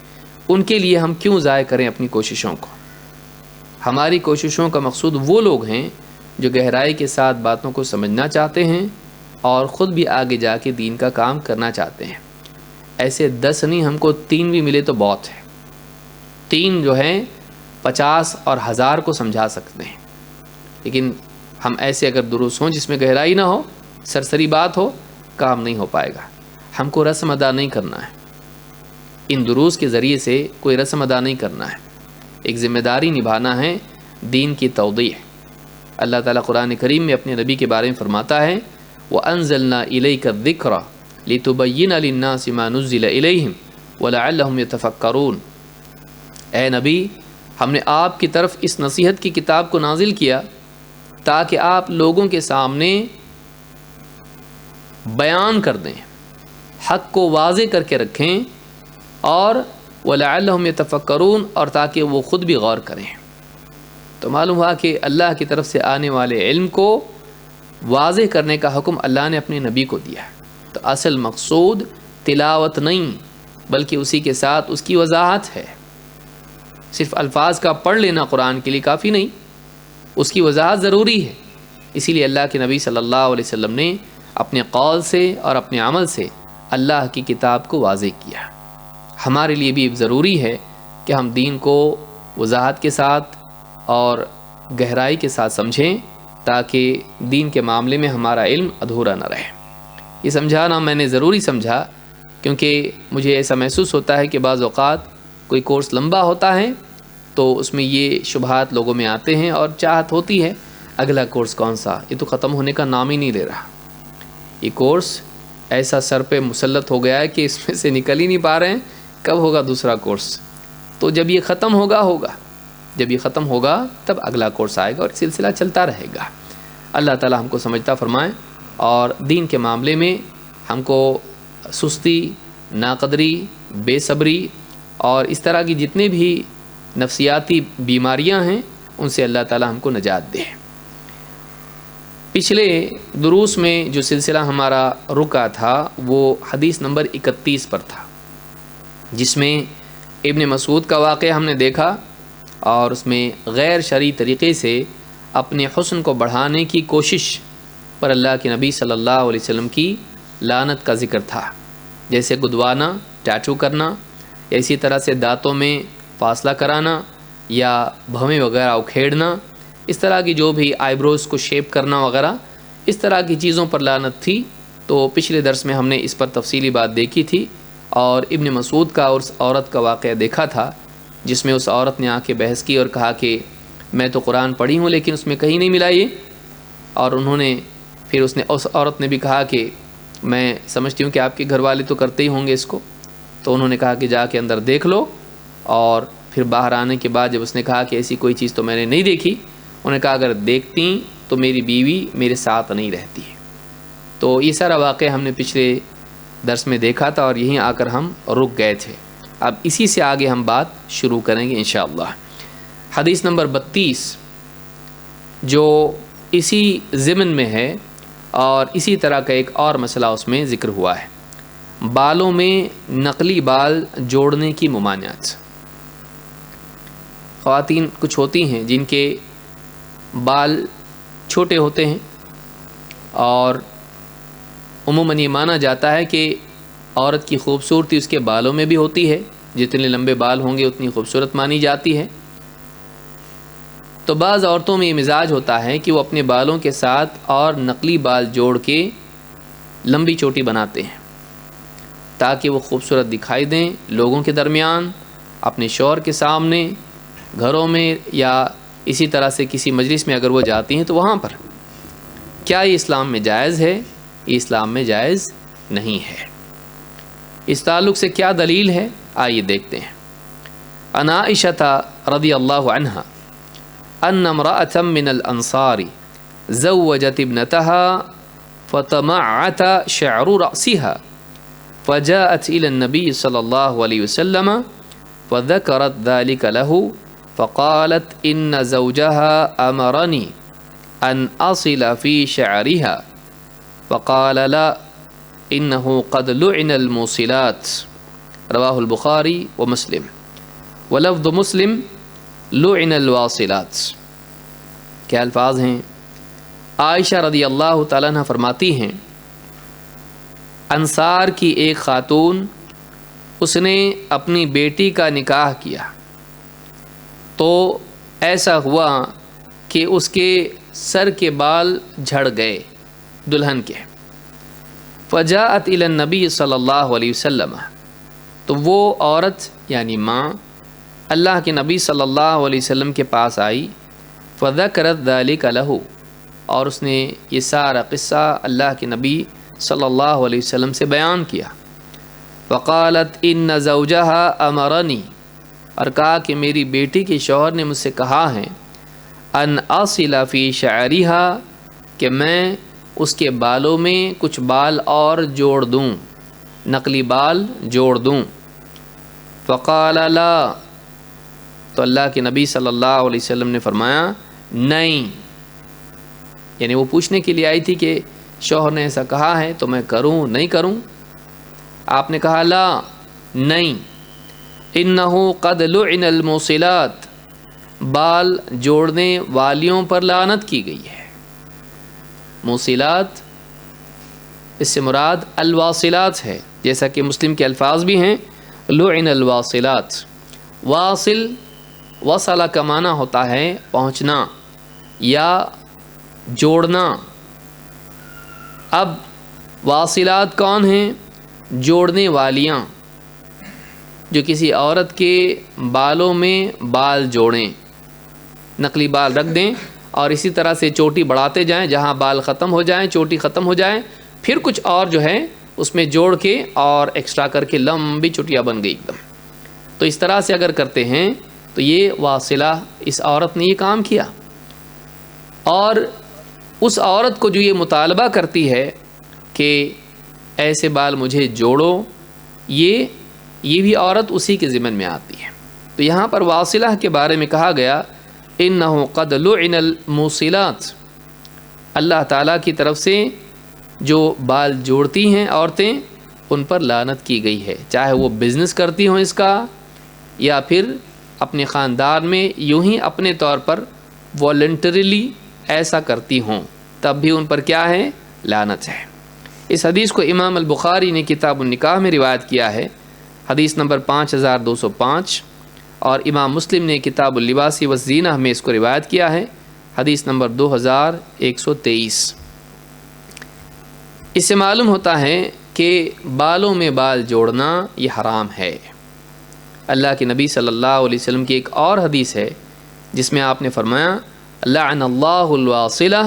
ان کے لیے ہم کیوں ضائع کریں اپنی کوششوں کو؟ ہماری کوششوں کا مقصود وہ لوگ ہیں جو گہرائی کے ساتھ باتوں کو سمجھنا چاہتے ہیں اور خود بھی آگے جا کے دین کا کام کرنا چاہتے ہیں. ایسے 10 نہیں، ہم کو 3 بھی ملے تو بہت ہے. 3 جو ہیں 50 اور 1000 کو سمجھا سکتے ہیں. لیکن ہم ایسے اگر دروس ہوں جس میں گہرائی نہ ہو، سرسری بات ہو، کام نہیں ہو پائے گا. ہم کو رسم ادا نہیں کرنا ہے. ان دروس کے ذریعے سے کوئی رسم ادا نہیں کرنا ہے. ایک ذمہ داری نبھانا ہے، دین کی توضیح. اللہ تعالیٰ قرآن کریم میں اپنے نبی کے بارے میں فرماتا ہے وَأَنزَلْنَا إِلَيْكَ الذِّكْرَ لِتُبَيِّنَ لِلنَّاسِ مَا نُزِّلَ إِلَيْهِمْ وَلَعَلَّهُمْ يَتَفَكَّرُونَ. اے نبی، ہم نے آپ کی طرف اس نصیحت کی کتاب کو نازل کیا تاکہ آپ لوگوں کے سامنے بیان کر دیں، حق کو واضح کر کے رکھیں، اور وَلَعَلَّهُمْ يَتَفَكَّرُونَ، اور تاکہ وہ خود بھی غور کریں. تو معلوم ہوا کہ اللہ کی طرف سے آنے والے علم کو واضح کرنے کا حکم اللہ نے اپنے نبی کو دیا. تو اصل مقصود تلاوت نہیں بلکہ اسی کے ساتھ اس کی وضاحت ہے. صرف الفاظ کا پڑھ لینا قرآن کے لیے کافی نہیں، اس کی وضاحت ضروری ہے. اسی لیے اللہ کے نبی صلی اللہ علیہ وسلم نے اپنے قول سے اور اپنے عمل سے اللہ کی کتاب کو واضح کیا. ہمارے لیے بھی ضروری ہے کہ ہم دین کو وضاحت کے ساتھ اور گہرائی کے ساتھ سمجھیں تاکہ دین کے معاملے میں ہمارا علم ادھورا نہ رہے. یہ سمجھانا میں نے ضروری سمجھا کیونکہ مجھے ایسا محسوس ہوتا ہے کہ بعض اوقات کوئی کورس لمبا ہوتا ہے تو اس میں یہ شبہات لوگوں میں آتے ہیں اور چاہت ہوتی ہے اگلا کورس کون سا، یہ تو ختم ہونے کا نام ہی نہیں لے رہا. یہ کورس ایسا سر پہ مسلط ہو گیا ہے کہ اس میں سے نکل ہی نہیں پا رہے ہیں. کب ہوگا دوسرا کورس؟ تو جب یہ ختم ہوگا جب یہ ختم ہوگا تب اگلا کورس آئے گا اور سلسلہ چلتا رہے گا. اللہ تعالی ہم کو سمجھتا فرمائے اور دین کے معاملے میں ہم کو سستی، ناقدری، بے صبری اور اس طرح کی جتنے بھی نفسیاتی بیماریاں ہیں ان سے اللہ تعالی ہم کو نجات دے. پچھلے دروس میں جو سلسلہ ہمارا رکا تھا وہ حدیث نمبر 31 پر تھا، جس میں ابن مسعود کا واقعہ ہم نے دیکھا اور اس میں غیر شرعی طریقے سے اپنے حسن کو بڑھانے کی کوشش پر اللہ کے نبی صلی اللہ علیہ وسلم کی لعنت کا ذکر تھا. جیسے گدوانا، ٹیٹو کرنا، یا اسی طرح سے دانتوں میں فاصلہ کرانا یا بھویں وغیرہ اکھیڑنا، اس طرح کی جو بھی آئی بروز کو شیپ کرنا وغیرہ، اس طرح کی چیزوں پر لعنت تھی. تو پچھلے درس میں ہم نے اس پر تفصیلی بات دیکھی تھی اور ابن مسعود کا اور اس عورت کا واقعہ دیکھا تھا جس میں اس عورت نے آ کے بحث کی اور کہا کہ میں تو قرآن پڑھی ہوں لیکن اس میں کہیں نہیں ملا یہ. اور پھر اس عورت نے بھی کہا کہ میں سمجھتی ہوں کہ آپ کے گھر والے تو کرتے ہی ہوں گے اس کو. تو انہوں نے کہا کہ جا کے اندر دیکھ لو. اور پھر باہر آنے کے بعد جب اس نے کہا کہ ایسی کوئی چیز تو میں نے نہیں دیکھی، انہوں نے کہا اگر دیکھتی تو میری بیوی میرے ساتھ نہیں رہتی. تو یہ سارا واقعہ ہم نے پچھلے درس میں دیکھا تھا اور یہیں آ کر ہم رک گئے تھے. اب اسی سے آگے ہم بات شروع کریں گے انشاءاللہ. حدیث نمبر 32 جو اسی ضمن میں ہے اور اسی طرح کا ایک اور مسئلہ اس میں ذکر ہوا ہے، بالوں میں نقلی بال جوڑنے کی ممانعت. خواتین کچھ ہوتی ہیں جن کے بال چھوٹے ہوتے ہیں اور عموماً یہ مانا جاتا ہے کہ عورت کی خوبصورتی اس کے بالوں میں بھی ہوتی ہے، جتنے لمبے بال ہوں گے اتنی خوبصورت مانی جاتی ہے. تو بعض عورتوں میں یہ مزاج ہوتا ہے کہ وہ اپنے بالوں کے ساتھ اور نقلی بال جوڑ کے لمبی چوٹی بناتے ہیں تاکہ وہ خوبصورت دکھائی دیں لوگوں کے درمیان، اپنے شوہر کے سامنے، گھروں میں، یا اسی طرح سے کسی مجلس میں اگر وہ جاتی ہیں تو وہاں پر. کیا یہ اسلام میں جائز ہے؟ یہ اسلام میں جائز نہیں ہے. اس تعلق سے کیا دلیل ہے آئیے دیکھتے ہیں. عن عائشہ رضی اللہ عنہا ان امرأة من الانصار زوجت ابنتها فتمعت شعر رأسها فجاءت الى النبي صلی اللہ علیہ وسلم فذكرت ذلك له فقالت ان زوجها امرني ان اصل في شعرها فقال لا انه قد لعن الموصلات رواہ البخاری و مسلم ولفظ مسلم لعن الواصلات. کیا الفاظ ہیں؟ عائشہ رضی اللہ تعالیٰ عنہ فرماتی ہیں انصار کی ایک خاتون، اس نے اپنی بیٹی کا نکاح کیا تو ایسا ہوا کہ اس کے سر کے بال جھڑ گئے دلہن کے. فجاءت الی النبی صلی اللہ علیہ وسلم، تو وہ عورت یعنی ماں اللہ کے نبی صلی اللہ علیہ وسلم کے پاس آئی. فذکرت ذلک لہ، اور اس نے یہ سارا قصہ اللہ کے نبی صلی اللہ علیہ وسلم سے بیان کیا. وقالت ان زوجہا امرنی، اور کہا کہ میری بیٹی کے شوہر نے مجھ سے کہا ہے ان اصل فی شعرہا، کہ میں اس کے بالوں میں کچھ بال اور جوڑ دوں، نقلی بال جوڑ دوں. فقال لا، تو اللہ کے نبی صلی اللہ علیہ وسلم نے فرمایا نہیں. یعنی وہ پوچھنے کے لیے آئی تھی کہ شوہر نے ایسا کہا ہے تو میں کروں نہیں کروں. آپ نے کہا لا، نہیں. انہو قد لعن الموصلات، بال جوڑنے والیوں پر لعنت کی گئی ہے. موصلات اس سے مراد الواصلات ہے، جیسا کہ مسلم کے الفاظ بھی ہیں لعن الواصلات. واصل وصلہ کا معنی ہوتا ہے پہنچنا یا جوڑنا. اب واصلات کون ہیں؟ جوڑنے والیاں، جو کسی عورت کے بالوں میں بال جوڑیں، نقلی بال رکھ دیں اور اسی طرح سے چوٹی بڑھاتے جائیں، جہاں بال ختم ہو جائیں چوٹی ختم ہو جائے، پھر کچھ اور جو ہے اس میں جوڑ کے اور ایکسٹرا کر کے لمبی چوٹیاں بن گئی ایک دم. تو اس طرح سے اگر کرتے ہیں تو یہ واصلہ، اس عورت نے یہ کام کیا. اور اس عورت کو جو یہ مطالبہ کرتی ہے کہ ایسے بال مجھے جوڑو، یہ بھی عورت اسی کے ضمن میں آتی ہے. تو یہاں پر واصلہ کے بارے میں کہا گیا انہو قد لعن الموصلات، اللہ تعالیٰ کی طرف سے جو بال جوڑتی ہیں عورتیں ان پر لعنت کی گئی ہے، چاہے وہ بزنس کرتی ہوں اس کا یا پھر اپنے خاندان میں یوں ہی اپنے طور پر والنٹریلی ایسا کرتی ہوں، تب بھی ان پر کیا ہے؟ لعنت ہے. اس حدیث کو امام البخاری نے کتاب النکاح میں روایت کیا ہے، حدیث نمبر 5205، اور امام مسلم نے کتاب اللباس والزینہ میں اس کو روایت کیا ہے، حدیث نمبر 2123. اس سے معلوم ہوتا ہے کہ بالوں میں بال جوڑنا یہ حرام ہے. اللہ کے نبی صلی اللہ علیہ وسلم کی ایک اور حدیث ہے جس میں آپ نے فرمایا لعن اللہ الواصلہ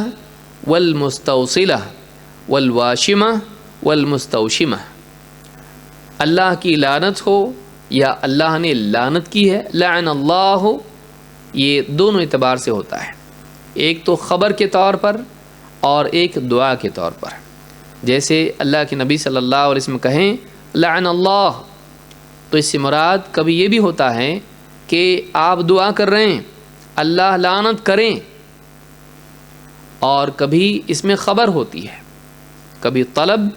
والمستوصلہ والواشمہ والمستوشمہ، اللہ کی لعنت ہو یا اللہ نے لعنت کی ہے. لعن اللہ یہ دونوں اعتبار سے ہوتا ہے، ایک تو خبر کے طور پر اور ایک دعا کے طور پر. جیسے اللہ کے نبی صلی اللہ علیہ وسلم کہیں لعن اللہ، تو اس سے مراد کبھی یہ بھی ہوتا ہے کہ آپ دعا کر رہے ہیں اللہ لعنت کریں، اور کبھی اس میں خبر ہوتی ہے، کبھی طلب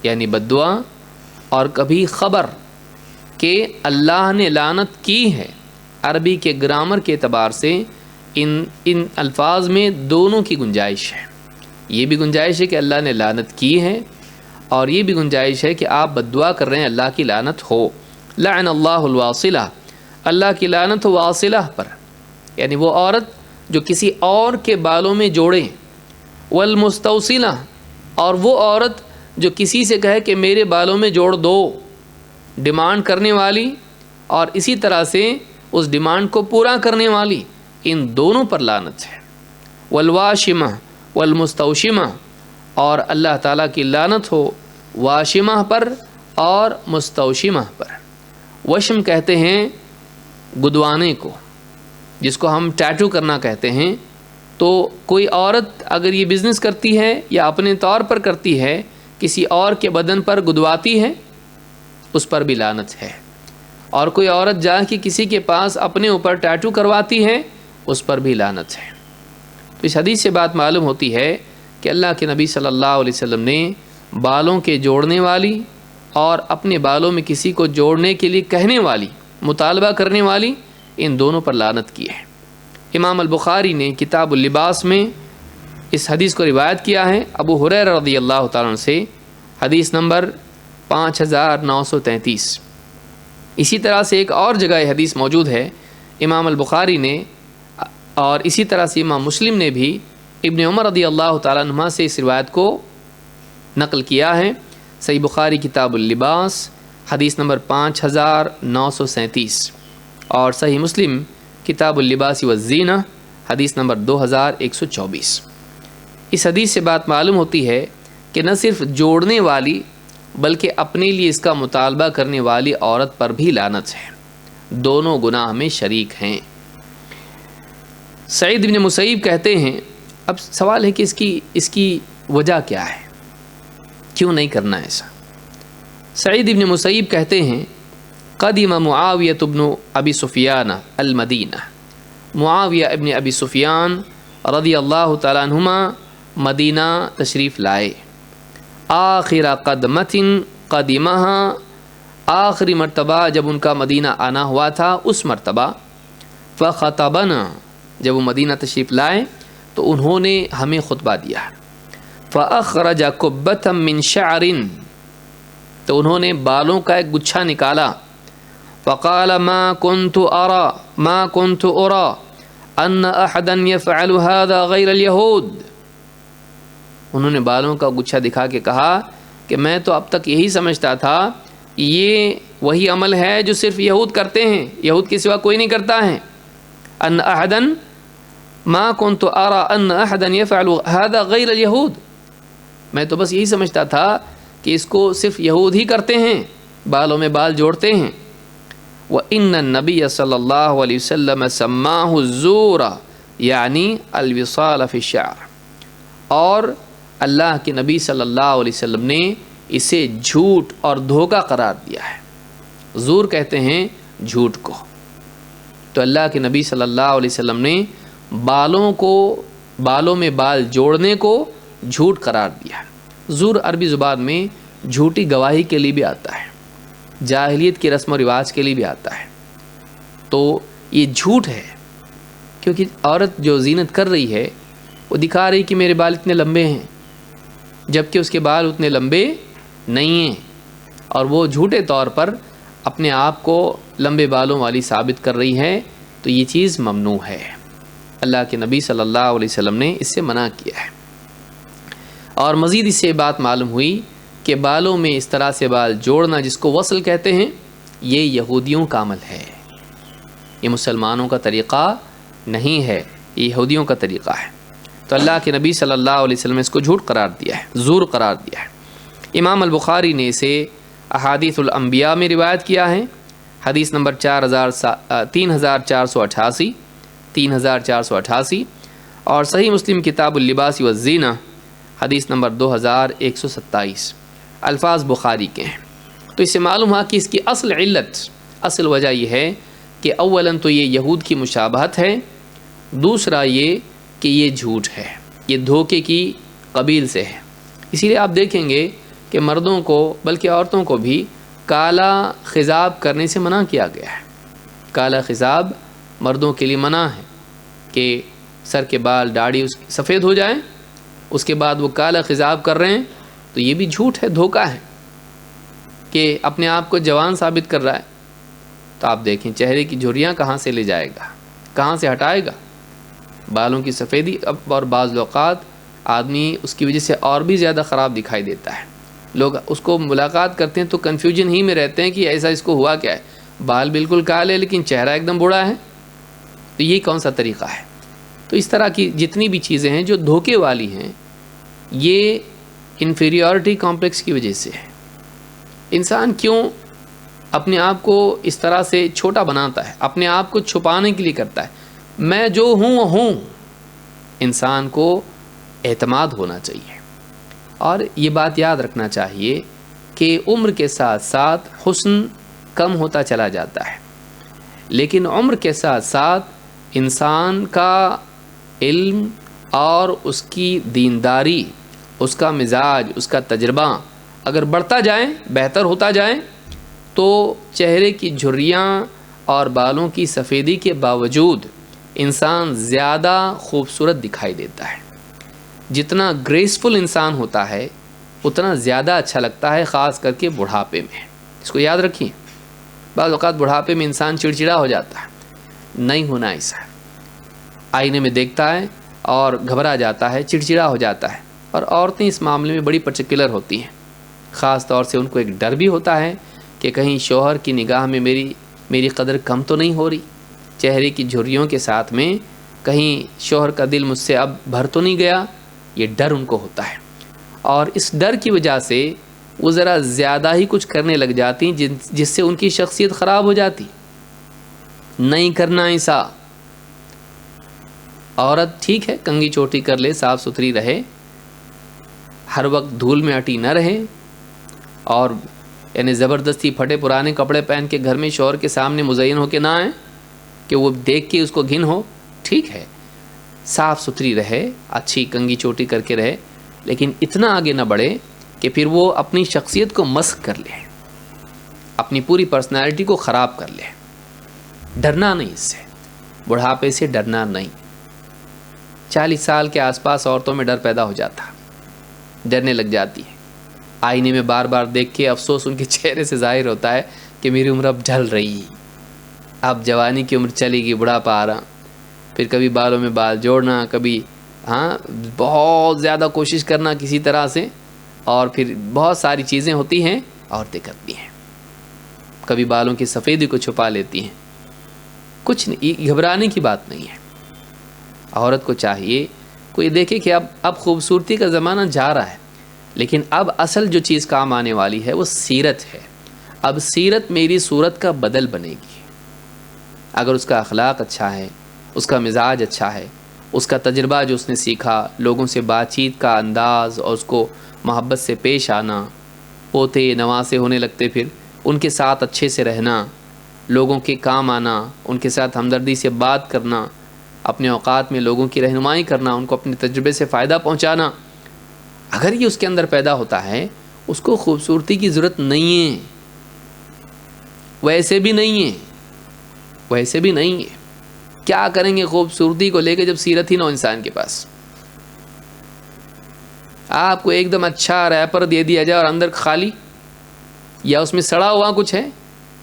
یعنی بد دعا اور کبھی خبر کہ اللہ نے لعنت کی ہے. عربی کے گرامر کے اعتبار سے ان الفاظ میں دونوں کی گنجائش ہے. یہ بھی گنجائش ہے کہ اللہ نے لعنت کی ہے، اور یہ بھی گنجائش ہے کہ آپ بد دعا کر رہے ہیں اللہ کی لعنت ہو. لعن اللہ الواصلہ، اللہ کی لعنت ہو واصلہ پر، یعنی وہ عورت جو کسی اور کے بالوں میں جوڑے. والمستوصلہ، اور وہ عورت جو کسی سے کہے کہ میرے بالوں میں جوڑ دو، ڈیمانڈ کرنے والی اور اسی طرح سے اس ڈیمانڈ کو پورا کرنے والی، ان دونوں پر لعنت ہے. والواشمہ والمستوشمہ، اور اللہ تعالیٰ کی لعنت ہو واشمہ پر اور مستوشمہ پر. وشم کہتے ہیں گدوانے کو، جس کو ہم ٹیٹو کرنا کہتے ہیں. تو کوئی عورت اگر یہ بزنس کرتی ہے یا اپنے طور پر کرتی ہے، کسی اور کے بدن پر گدواتی ہے، اس پر بھی لعنت ہے. اور کوئی عورت جا کے کسی کے پاس اپنے اوپر ٹیٹو کرواتی ہے، اس پر بھی لعنت ہے. تو اس حدیث سے بات معلوم ہوتی ہے کہ اللہ کے نبی صلی اللہ علیہ وسلم نے بالوں کے جوڑنے والی اور اپنے بالوں میں کسی کو جوڑنے کے لیے کہنے والی، مطالبہ کرنے والی، ان دونوں پر لعنت کی ہے. امام البخاری نے کتاب اللباس میں اس حدیث کو روایت کیا ہے ابو ہریرہ رضی اللہ تعالیٰ عنہ سے، حدیث نمبر 5933۔ اسی طرح سے ایک اور جگہ حدیث موجود ہے، امام البخاری نے اور اسی طرح سے امام مسلم نے بھی ابن عمر رضی اللہ تعالیٰ عنہما سے اس روایت کو نقل کیا ہے۔ صحیح بخاری کتاب اللباس حدیث نمبر 5937 اور صحیح مسلم کتاب اللباس والزینہ حدیث نمبر 2124۔ اس حدیث سے بات معلوم ہوتی ہے کہ نہ صرف جوڑنے والی بلکہ اپنے لیے اس کا مطالبہ کرنے والی عورت پر بھی لعنت ہے، دونوں گناہ میں شریک ہیں۔ سعید بن مسیب کہتے ہیں، اب سوال ہے کہ اس کی وجہ کیا ہے، کیوں نہیں کرنا ایسا؟ سعید بن مسیب کہتے ہیں، قدم معاویہ بن ابی سفیان المدینہ، معاویہ ابن ابی سفیان رضی اللہ تعالیٰ عنہما مدینہ تشریف لائے۔ آخر قدمت قدمہا، آخری مرتبہ جب ان کا مدینہ آنا ہوا تھا اس مرتبہ، فخطبنا، جب وہ مدینہ تشریف لائے تو انہوں نے ہمیں خطبہ دیا۔ فاخرج قبۃ من شعر، تو انہوں نے بالوں کا ایک گچھا نکالا۔ فقال ما كنت ارى ان احدا يفعل هذا غیر اليهود، انہوں نے بالوں کا گچھا دکھا کے کہا کہ میں تو اب تک یہی سمجھتا تھا یہ وہی عمل ہے جو صرف یہود کرتے ہیں، یہود کے سوا کوئی نہیں کرتا ہے۔ ان احدا ما كنت ارى ان احدا يفعل هذا غیر اليهود، میں تو بس یہی سمجھتا تھا کہ اس کو صرف یہود ہی کرتے ہیں، بالوں میں بال جوڑتے ہیں۔ وَإِنَّ النَّبِيَّ صلی اللہ علیہ وسلم سماہ الزور، یعنی الوصال فی الشعر، اور اللہ کے نبی صلی اللہ علیہ وسلم نے اسے جھوٹ اور دھوکہ قرار دیا ہے۔ زور کہتے ہیں جھوٹ کو، تو اللہ کے نبی صلی اللہ علیہ وسلم نے بالوں میں بال جوڑنے کو جھوٹ قرار دیا۔ زور عربی زبان میں جھوٹی گواہی کے لیے بھی آتا ہے، جاہلیت کی رسم و رواج کے لیے بھی آتا ہے۔ تو یہ جھوٹ ہے، کیونکہ عورت جو زینت کر رہی ہے وہ دکھا رہی کہ میرے بال اتنے لمبے ہیں، جبکہ اس کے بال اتنے لمبے نہیں ہیں، اور وہ جھوٹے طور پر اپنے آپ کو لمبے بالوں والی ثابت کر رہی ہے، تو یہ چیز ممنوع ہے۔ اللہ کے نبی صلی اللہ علیہ وسلم نے اس سے منع کیا ہے۔ اور مزید اس سے بات معلوم ہوئی کہ بالوں میں اس طرح سے بال جوڑنا جس کو وصل کہتے ہیں، یہ یہودیوں کا عمل ہے، یہ مسلمانوں کا طریقہ نہیں ہے، یہ یہودیوں کا طریقہ ہے۔ تو اللہ کے نبی صلی اللہ علیہ وسلم نے اس کو جھوٹ قرار دیا ہے، زور قرار دیا ہے۔ امام البخاری نے اسے احادیث الانبیاء میں روایت کیا ہے، حدیث نمبر 3488 اور صحیح مسلم کتاب اللباس والزینہ حدیث نمبر 2127، الفاظ بخاری کے ہیں۔ تو اس سے معلوم ہوا کہ اس کی اصل وجہ یہ ہے کہ اولاً تو یہ یہود کی مشابہت ہے، دوسرا یہ کہ یہ جھوٹ ہے، یہ دھوکے کی قبیل سے ہے۔ اسی لیے آپ دیکھیں گے کہ مردوں کو بلکہ عورتوں کو بھی کالا خضاب کرنے سے منع کیا گیا ہے۔ کالا خضاب مردوں کے لیے منع ہے کہ سر کے بال داڑھی سفید ہو جائیں، اس کے بعد وہ کالا خضاب کر رہے ہیں، تو یہ بھی جھوٹ ہے، دھوکہ ہے کہ اپنے آپ کو جوان ثابت کر رہا ہے۔ تو آپ دیکھیں چہرے کی جھریاں کہاں سے لے جائے گا، کہاں سے ہٹائے گا؟ بالوں کی سفیدی، اور بعض اوقات آدمی اس کی وجہ سے اور بھی زیادہ خراب دکھائی دیتا ہے۔ لوگ اس کو ملاقات کرتے ہیں تو کنفیوژن ہی میں رہتے ہیں کہ ایسا اس کو ہوا کیا ہے، بال بالکل کالے لیکن چہرہ ایک دم بوڑھا ہے، تو یہ کون سا طریقہ ہے؟ تو اس طرح کی جتنی بھی چیزیں ہیں جو دھوکے والی ہیں، یہ انفیریورٹی کمپلیکس کی وجہ سے ہے۔ انسان کیوں اپنے آپ کو اس طرح سے چھوٹا بناتا ہے، اپنے آپ کو چھپانے کے لیے کرتا ہے؟ میں جو ہوں وہ ہوں۔ انسان کو اعتماد ہونا چاہیے، اور یہ بات یاد رکھنا چاہیے کہ عمر کے ساتھ ساتھ حسن کم ہوتا چلا جاتا ہے، لیکن عمر کے ساتھ ساتھ انسان کا علم اور اس کی دینداری، اس کا مزاج، اس کا تجربہ اگر بڑھتا جائے، بہتر ہوتا جائے، تو چہرے کی جھریاں اور بالوں کی سفیدی کے باوجود انسان زیادہ خوبصورت دکھائی دیتا ہے۔ جتنا گریسفل انسان ہوتا ہے، اتنا زیادہ اچھا لگتا ہے، خاص کر کے بڑھاپے میں۔ اس کو یاد رکھیں، بعض اوقات بڑھاپے میں انسان چڑچڑا ہو جاتا ہے، نہیں ہونا ایسا۔ آئینے میں دیکھتا ہے اور گھبرا جاتا ہے، چڑچڑا ہو جاتا ہے، اور عورتیں اس معاملے میں بڑی پرٹیکولر ہوتی ہیں۔ خاص طور سے ان کو ایک ڈر بھی ہوتا ہے کہ کہیں شوہر کی نگاہ میں میری قدر کم تو نہیں ہو رہی، چہرے کی جھریوں کے ساتھ میں کہیں شوہر کا دل مجھ سے اب بھر تو نہیں گیا، یہ ڈر ان کو ہوتا ہے۔ اور اس ڈر کی وجہ سے وہ ذرا زیادہ ہی کچھ کرنے لگ جاتی ہیں، جس سے ان کی شخصیت خراب ہو جاتی۔ نہیں کرنا ایسا۔ عورت ٹھیک ہے کنگھی چوٹی کر لے، صاف ستھری رہے، ہر وقت دھول میں اٹی نہ رہے، اور یعنی زبردستی پھٹے پرانے کپڑے پہن کے گھر میں شوہر کے سامنے مزین ہو کے نہ آئے کہ وہ دیکھ کے اس کو گھن ہو۔ ٹھیک ہے صاف ستھری رہے، اچھی کنگھی چوٹی کر کے رہے، لیکن اتنا آگے نہ بڑھے کہ پھر وہ اپنی شخصیت کو مسخ کر لے، اپنی پوری پرسنالٹی کو خراب کر لے۔ ڈرنا نہیں، اس سے بڑھاپے سے ڈرنا نہیں۔ 40 سال کے آس پاس عورتوں میں ڈر پیدا ہو جاتا، ڈرنے لگ جاتی ہے۔ آئینے میں بار بار دیکھ کے افسوس ان کے چہرے سے ظاہر ہوتا ہے کہ میری عمر اب ڈھل رہی، اب جوانی کی عمر چلے گی، بڑھاپا آ رہا۔ پھر کبھی بالوں میں بال جوڑنا، کبھی بہت زیادہ کوشش کرنا کسی طرح سے، اور پھر بہت ساری چیزیں ہوتی ہیں عورتیں کرتی ہیں۔ کبھی بالوں کی سفیدی کو چھپا لیتی ہیں۔ کچھ نہیں، گھبرانے کی بات نہیں ہے۔ عورت کو چاہیے کوئی دیکھے کہ اب خوبصورتی کا زمانہ جا رہا ہے، لیکن اب اصل جو چیز کام آنے والی ہے وہ سیرت ہے۔ اب سیرت میری صورت کا بدل بنے گی۔ اگر اس کا اخلاق اچھا ہے، اس کا مزاج اچھا ہے، اس کا تجربہ جو اس نے سیکھا، لوگوں سے بات چیت کا انداز، اور اس کو محبت سے پیش آنا، پوتے نواسے ہونے لگتے پھر ان کے ساتھ اچھے سے رہنا، لوگوں کے کام آنا، ان کے ساتھ ہمدردی سے بات کرنا، اپنے اوقات میں لوگوں کی رہنمائی کرنا، ان کو اپنے تجربے سے فائدہ پہنچانا، اگر یہ اس کے اندر پیدا ہوتا ہے، اس کو خوبصورتی کی ضرورت نہیں ہے، ویسے بھی نہیں ہے، ویسے بھی نہیں ہے۔ کیا کریں گے خوبصورتی کو لے کے جب سیرت ہی نہ ہو انسان کے پاس؟ آپ کو ایک دم اچھا ریپر دے دیا جائے اور اندر خالی، یا اس میں سڑا ہوا کچھ ہے،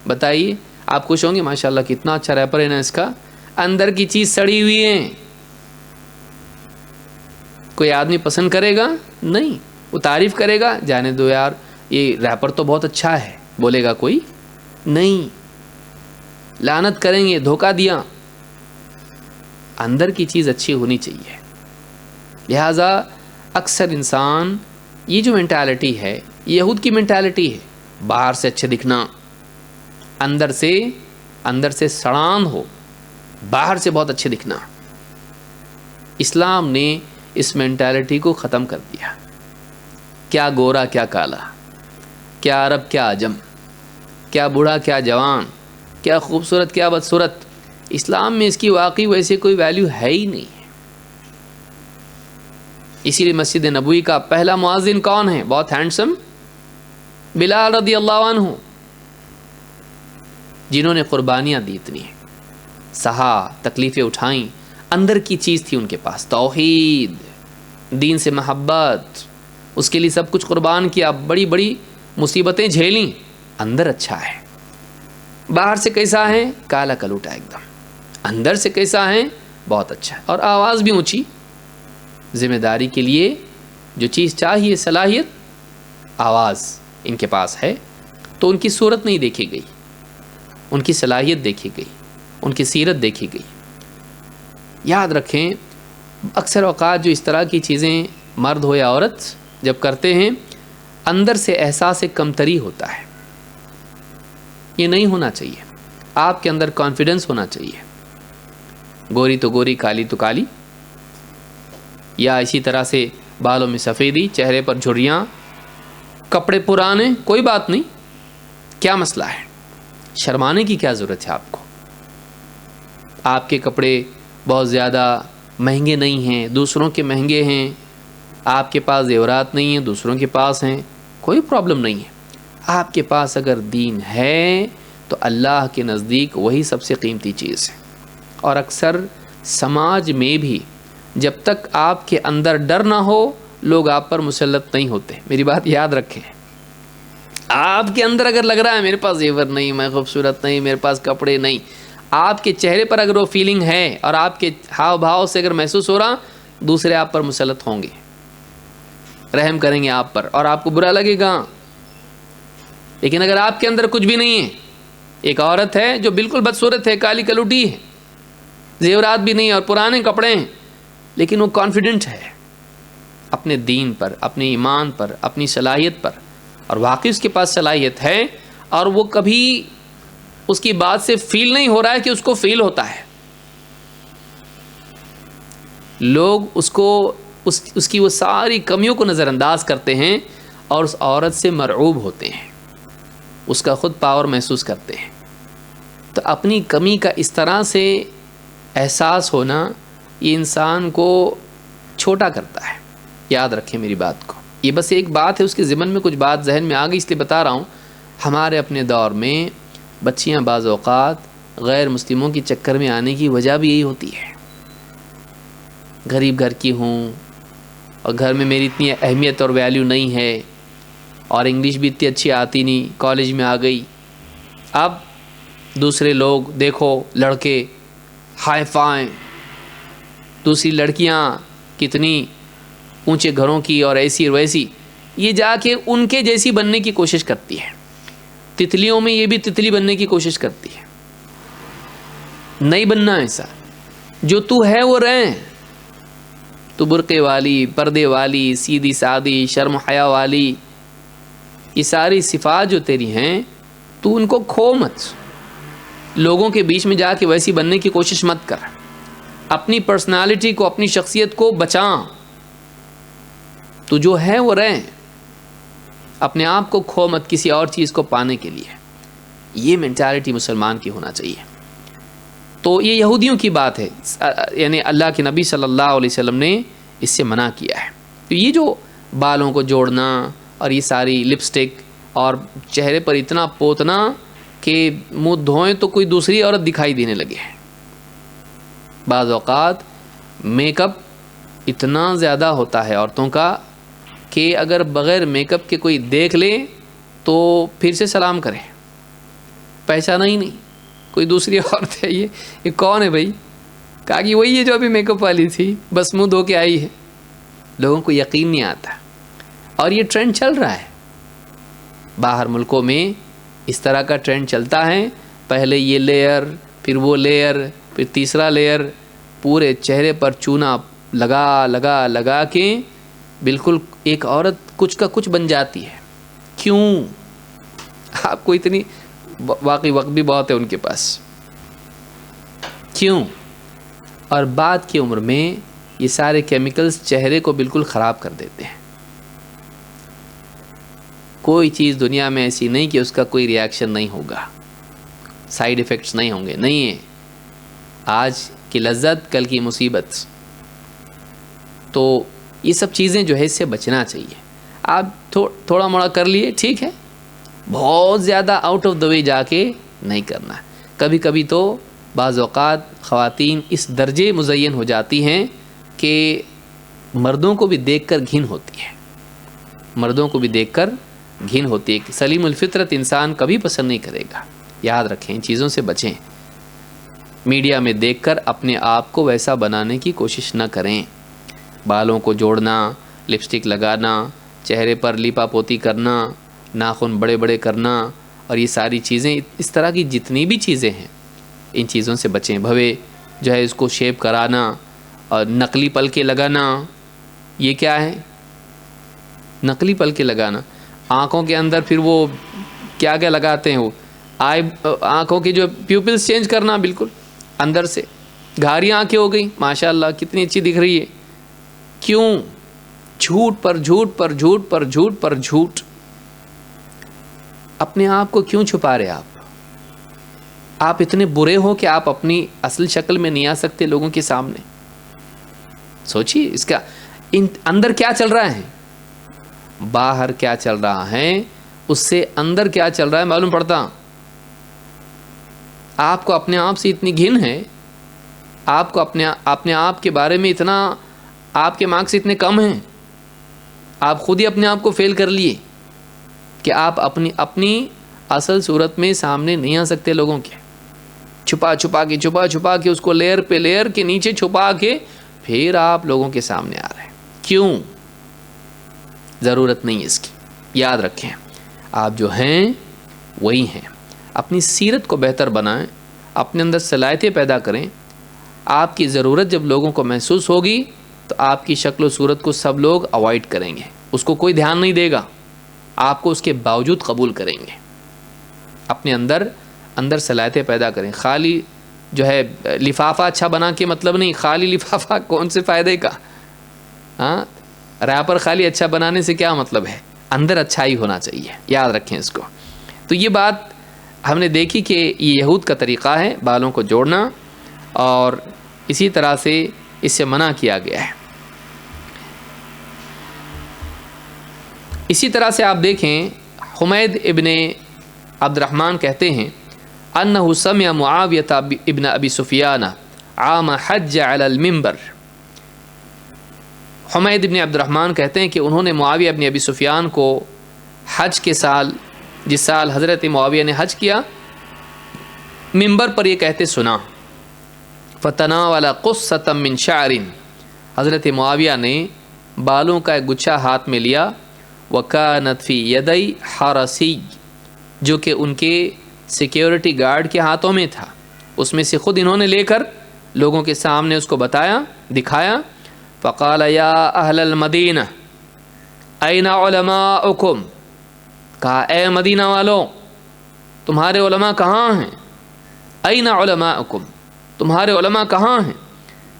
بتائیے آپ خوش ہوں گے ماشاءاللہ کتنا اچھا ریپر ہے نا اس کا، اندر کی چیز سڑی ہوئی ہے۔ کوئی آدمی پسند کرے گا؟ نہیں۔ وہ تعریف کرے گا؟ جانے دو یار یہ ریپر تو بہت اچھا ہے، بولے گا کوئی؟ نہیں۔ لعنت کریں گے، دھوکہ دیا۔ اندر کی چیز اچھی ہونی چاہیے۔ لہٰذا اکثر انسان، یہ جو مینٹالٹی ہے یہود کی مینٹالٹی ہے، باہر سے اچھے دکھنا، اندر سے سڑان ہو، باہر سے بہت اچھے دکھنا۔ اسلام نے اس مینٹالٹی کو ختم کر دیا۔ کیا گورا کیا کالا، کیا عرب کیا عجم، کیا بوڑھا کیا جوان، کیا خوبصورت کیا بدصورت، اسلام میں اس کی واقعی ویسے کوئی ویلیو ہے ہی نہیں۔ اسی لیے مسجد نبوی کا پہلا مؤذن کون ہے؟ بہت ہینڈسم، بلال رضی اللہ عنہ، جنہوں نے قربانیاں دی اتنی، سہا، تکلیفیں اٹھائیں، اندر کی چیز تھی ان کے پاس، توحید، دین سے محبت، اس کے لیے سب کچھ قربان کیا، بڑی بڑی مصیبتیں جھیلیں، اندر اچھا ہے۔ باہر سے کیسا ہے؟ کالا کلوٹا ایک دم، اندر سے کیسا ہے؟ بہت اچھا ہے، اور آواز بھی اونچی۔ ذمہ داری کے لیے جو چیز چاہیے، صلاحیت، آواز ان کے پاس ہے، تو ان کی صورت نہیں دیکھی گئی، ان کی صلاحیت دیکھی گئی، ان کی سیرت دیکھی گئی۔ یاد رکھیں اکثر اوقات جو اس طرح کی چیزیں مرد ہو یا عورت جب کرتے ہیں، اندر سے احساس کمتری ہوتا ہے۔ یہ نہیں ہونا چاہیے۔ آپ کے اندر کانفیڈنس ہونا چاہیے۔ گوری تو گوری، کالی تو کالی، یا اسی طرح سے بالوں میں سفیدی، چہرے پر جھریاں، کپڑے پرانے، کوئی بات نہیں، کیا مسئلہ ہے؟ شرمانے کی کیا ضرورت ہے آپ کو؟ آپ کے کپڑے بہت زیادہ مہنگے نہیں ہیں، دوسروں کے مہنگے ہیں، آپ کے پاس زیورات نہیں ہیں، دوسروں کے پاس ہیں، کوئی پرابلم نہیں ہے۔ آپ کے پاس اگر دین ہے تو اللہ کے نزدیک وہی سب سے قیمتی چیز ہے۔ اور اکثر سماج میں بھی جب تک آپ کے اندر ڈر نہ ہو، لوگ آپ پر مسلط نہیں ہوتے. میری بات یاد رکھیں. آپ کے اندر اگر لگ رہا ہے میرے پاس زیور نہیں, میں خوبصورت نہیں, میرے پاس کپڑے نہیں, آپ کے چہرے پر اگر وہ فیلنگ ہے اور آپ کے ہاؤ بھاؤ سے اگر محسوس ہو رہا, دوسرے آپ پر مسلط ہوں گے, رحم کریں گے آپ پر اور آپ کو برا لگے گا. لیکن اگر آپ کے اندر کچھ بھی نہیں ہے, ایک عورت ہے جو بالکل بدصورت ہے, کالی کلوٹی ہے, زیورات بھی نہیں اور پرانے کپڑے ہیں, لیکن وہ کانفیڈنٹ ہے اپنے دین پر, اپنے ایمان پر, اپنی صلاحیت پر, اور واقعی اس کے پاس صلاحیت ہے, اور وہ کبھی اس کی بات سے فیل نہیں ہو رہا ہے کہ اس کو فیل ہوتا ہے. لوگ اس کو اس کی وہ ساری کمیوں کو نظر انداز کرتے ہیں اور اس عورت سے مرعوب ہوتے ہیں, اس کا خود پاور محسوس کرتے ہیں. تو اپنی کمی کا اس طرح سے احساس ہونا یہ انسان کو چھوٹا کرتا ہے. یاد رکھیں میری بات کو. یہ بس ایک بات ہے, اس کے ضمن میں کچھ بات ذہن میں آ گئی اس لیے بتا رہا ہوں. ہمارے اپنے دور میں بچیاں بعض اوقات غیر مسلموں کے چکر میں آنے کی وجہ بھی یہی ہوتی ہے. غریب گھر کی ہوں اور گھر میں میری اتنی اہمیت اور ویلیو نہیں ہے, اور انگلش بھی اتنی اچھی آتی نہیں, کالج میں آ گئی. اب دوسرے لوگ دیکھو, لڑکے ہائی فائی, دوسری لڑکیاں کتنی اونچے گھروں کی اور ایسی اور ویسی, یہ جا کے ان کے جیسی بننے کی کوشش کرتی ہے. تتلیوں میں یہ بھی تتلی بننے کی کوشش کرتی ہے. نہیں بننا ایسا, جو تو ہے وہ رہیں. تو برقعے والی, پردے والی, سیدھی سادی, شرم حیا والی, یہ ساری صفات جو تیری ہیں تو ان کو کھو مت. لوگوں کے بیچ میں جا کے ویسی بننے کی کوشش مت کر. اپنی پرسنالٹی کو, اپنی شخصیت کو بچاں. تو جو ہے وہ رہیں, اپنے آپ کو کھو مت کسی اور چیز کو پانے کے لیے. یہ مینٹالٹی مسلمان کی ہونا چاہیے. تو یہ یہودیوں کی بات ہے, یعنی اللہ کے نبی صلی اللہ علیہ وسلم نے اس سے منع کیا ہے. تو یہ جو بالوں کو جوڑنا اور یہ ساری لپسٹک اور چہرے پر اتنا پوتنا کہ منہ دھوئیں تو کوئی دوسری عورت دکھائی دینے لگے. بعض اوقات میک اپ اتنا زیادہ ہوتا ہے عورتوں کا کہ اگر بغیر میک اپ کے کوئی دیکھ لے تو پھر سے سلام کرے, پہچانا ہی نہیں, کوئی دوسری عورت ہے. یہ کون ہے بھائی؟ کہا کہ وہی ہے جو ابھی میک اپ والی تھی, بس منہ دھو کے آئی ہے. لوگوں کو یقین نہیں آتا, اور یہ ٹرینڈ چل رہا ہے. باہر ملکوں میں اس طرح کا ٹرینڈ چلتا ہے. پہلے یہ لیئر, پھر وہ لیئر, پھر تیسرا لیئر, پورے چہرے پر چونا لگا لگا لگا کے بالکل ایک عورت کچھ کا کچھ بن جاتی ہے. کیوں؟ آپ کو اتنی واقعی وقت بھی بہت ہے ان کے پاس. کیوں؟ اور بعد کی عمر میں یہ سارے کیمیکلز چہرے کو بالکل خراب کر دیتے ہیں. کوئی چیز دنیا میں ایسی نہیں کہ اس کا کوئی ری ایکشن نہیں ہوگا, سائیڈ ایفیکٹس نہیں ہوں گے. نہیں ہے. آج کی لذت کل کی مصیبت. تو یہ سب چیزیں جو ہے اس سے بچنا چاہیے. آپ تھوڑا موڑا کر لیے ٹھیک ہے, بہت زیادہ آؤٹ آف دا وے جا کے نہیں کرنا. کبھی کبھی تو بعض اوقات خواتین اس درجے مزین ہو جاتی ہیں کہ مردوں کو بھی دیکھ کر گھن ہوتی ہے. مردوں کو بھی دیکھ کر گھن ہوتی ہے. سلیم الفطرت انسان کبھی پسند نہیں کرے گا. یاد رکھیں, ان چیزوں سے بچیں. میڈیا میں دیکھ کر اپنے آپ کو ویسا بنانے کی کوشش نہ کریں. بالوں کو جوڑنا, لپسٹک لگانا, چہرے پر لیپا پوتی کرنا, ناخن بڑے بڑے کرنا, اور یہ ساری چیزیں, اس طرح کی جتنی بھی چیزیں ہیں ان چیزوں سے بچیں. بھوے جو ہے اس کو شیپ کرانا اور نقلی پلکیں لگانا. یہ کیا ہے؟ نقلی پلکیں لگانا. آنکھوں کے اندر پھر وہ کیا کیا لگاتے ہیں, وہ آنکھوں کی جو پیوپلز چینج کرنا, بالکل اندر سے گھاری آنکھیں ہو گئی, ماشاء اللہ کتنی اچھی دکھ رہی ہے. کیوں؟ جھوٹ پر جھوٹ پر جھوٹ پر جھوٹ پر جھوٹ. اپنے آپ کو کیوں چھپا رہے آپ اتنے برے ہو کہ آپ اپنی اصل شکل میں نہیں آ سکتے لوگوں کے سامنے. سوچیے اس کا اندر کیا چل رہا ہے. باہر کیا چل رہا ہے اس سے اندر کیا چل رہا ہے معلوم پڑتا. آپ کو اپنے آپ سے اتنی گھن ہے, آپ کو اپنے آپ کے بارے میں اتنا, آپ کے مارکس اتنے کم ہیں آپ خود ہی اپنے آپ کو فیل کر لیے کہ آپ اپنی اصل صورت میں سامنے نہیں آ سکتے لوگوں کے، چھپا چھپا کے اس کو لیئر پہ لیئر کے نیچے چھپا کے پھر آپ لوگوں کے سامنے آ رہے ہیں. کیوں؟ ضرورت نہیں اس کی. یاد رکھیں آپ جو ہیں وہی ہیں. اپنی سیرت کو بہتر بنائیں، اپنے اندر صلاحیتیں پیدا کریں. آپ کی ضرورت جب لوگوں کو محسوس ہوگی تو آپ کی شکل و صورت کو سب لوگ اوائڈ کریں گے، اس کو کوئی دھیان نہیں دے گا، آپ کو اس کے باوجود قبول کریں گے. اپنے اندر صلاحیتیں پیدا کریں. خالی جو ہے لفافہ اچھا بنا کے مطلب نہیں. خالی لفافہ کون سے فائدے کا؟ ہاں، ریپر خالی اچھا بنانے سے کیا مطلب ہے؟ اندر اچھائی ہونا چاہیے. یاد رکھیں اس کو. تو یہ بات ہم نے دیکھی کہ یہ یہود کا طریقہ ہے بالوں کو جوڑنا، اور اسی طرح سے اس سے منع کیا گیا ہے. اسی طرح سے آپ دیکھیں حمید ابن عبد الرحمن کہتے ہیں انہ سمع معاویہ ابن ابی سفیان عام حج علی المنبر. حمید ابن عبد الرحمن کہتے ہیں کہ انہوں نے معاویہ ابن ابی سفیان کو حج کے سال، جس سال حضرت معاویہ نے حج کیا، منبر پر یہ کہتے سنا. فتناول قصۃ من شعر، حضرت معاویہ نے بالوں کا ایک گچھا ہاتھ میں لیا. وکانت فی یدی حرسی، جو کہ ان کے سیکیورٹی گارڈ کے ہاتھوں میں تھا. اس میں سے خود انہوں نے لے کر لوگوں کے سامنے اس کو بتایا، دکھایا. فقال یا اہل المدینہ این علماؤکم، کہا اے مدینہ والوں تمہارے علماء کہاں ہیں؟ این علماؤکم، تمہارے علماء کہاں ہیں؟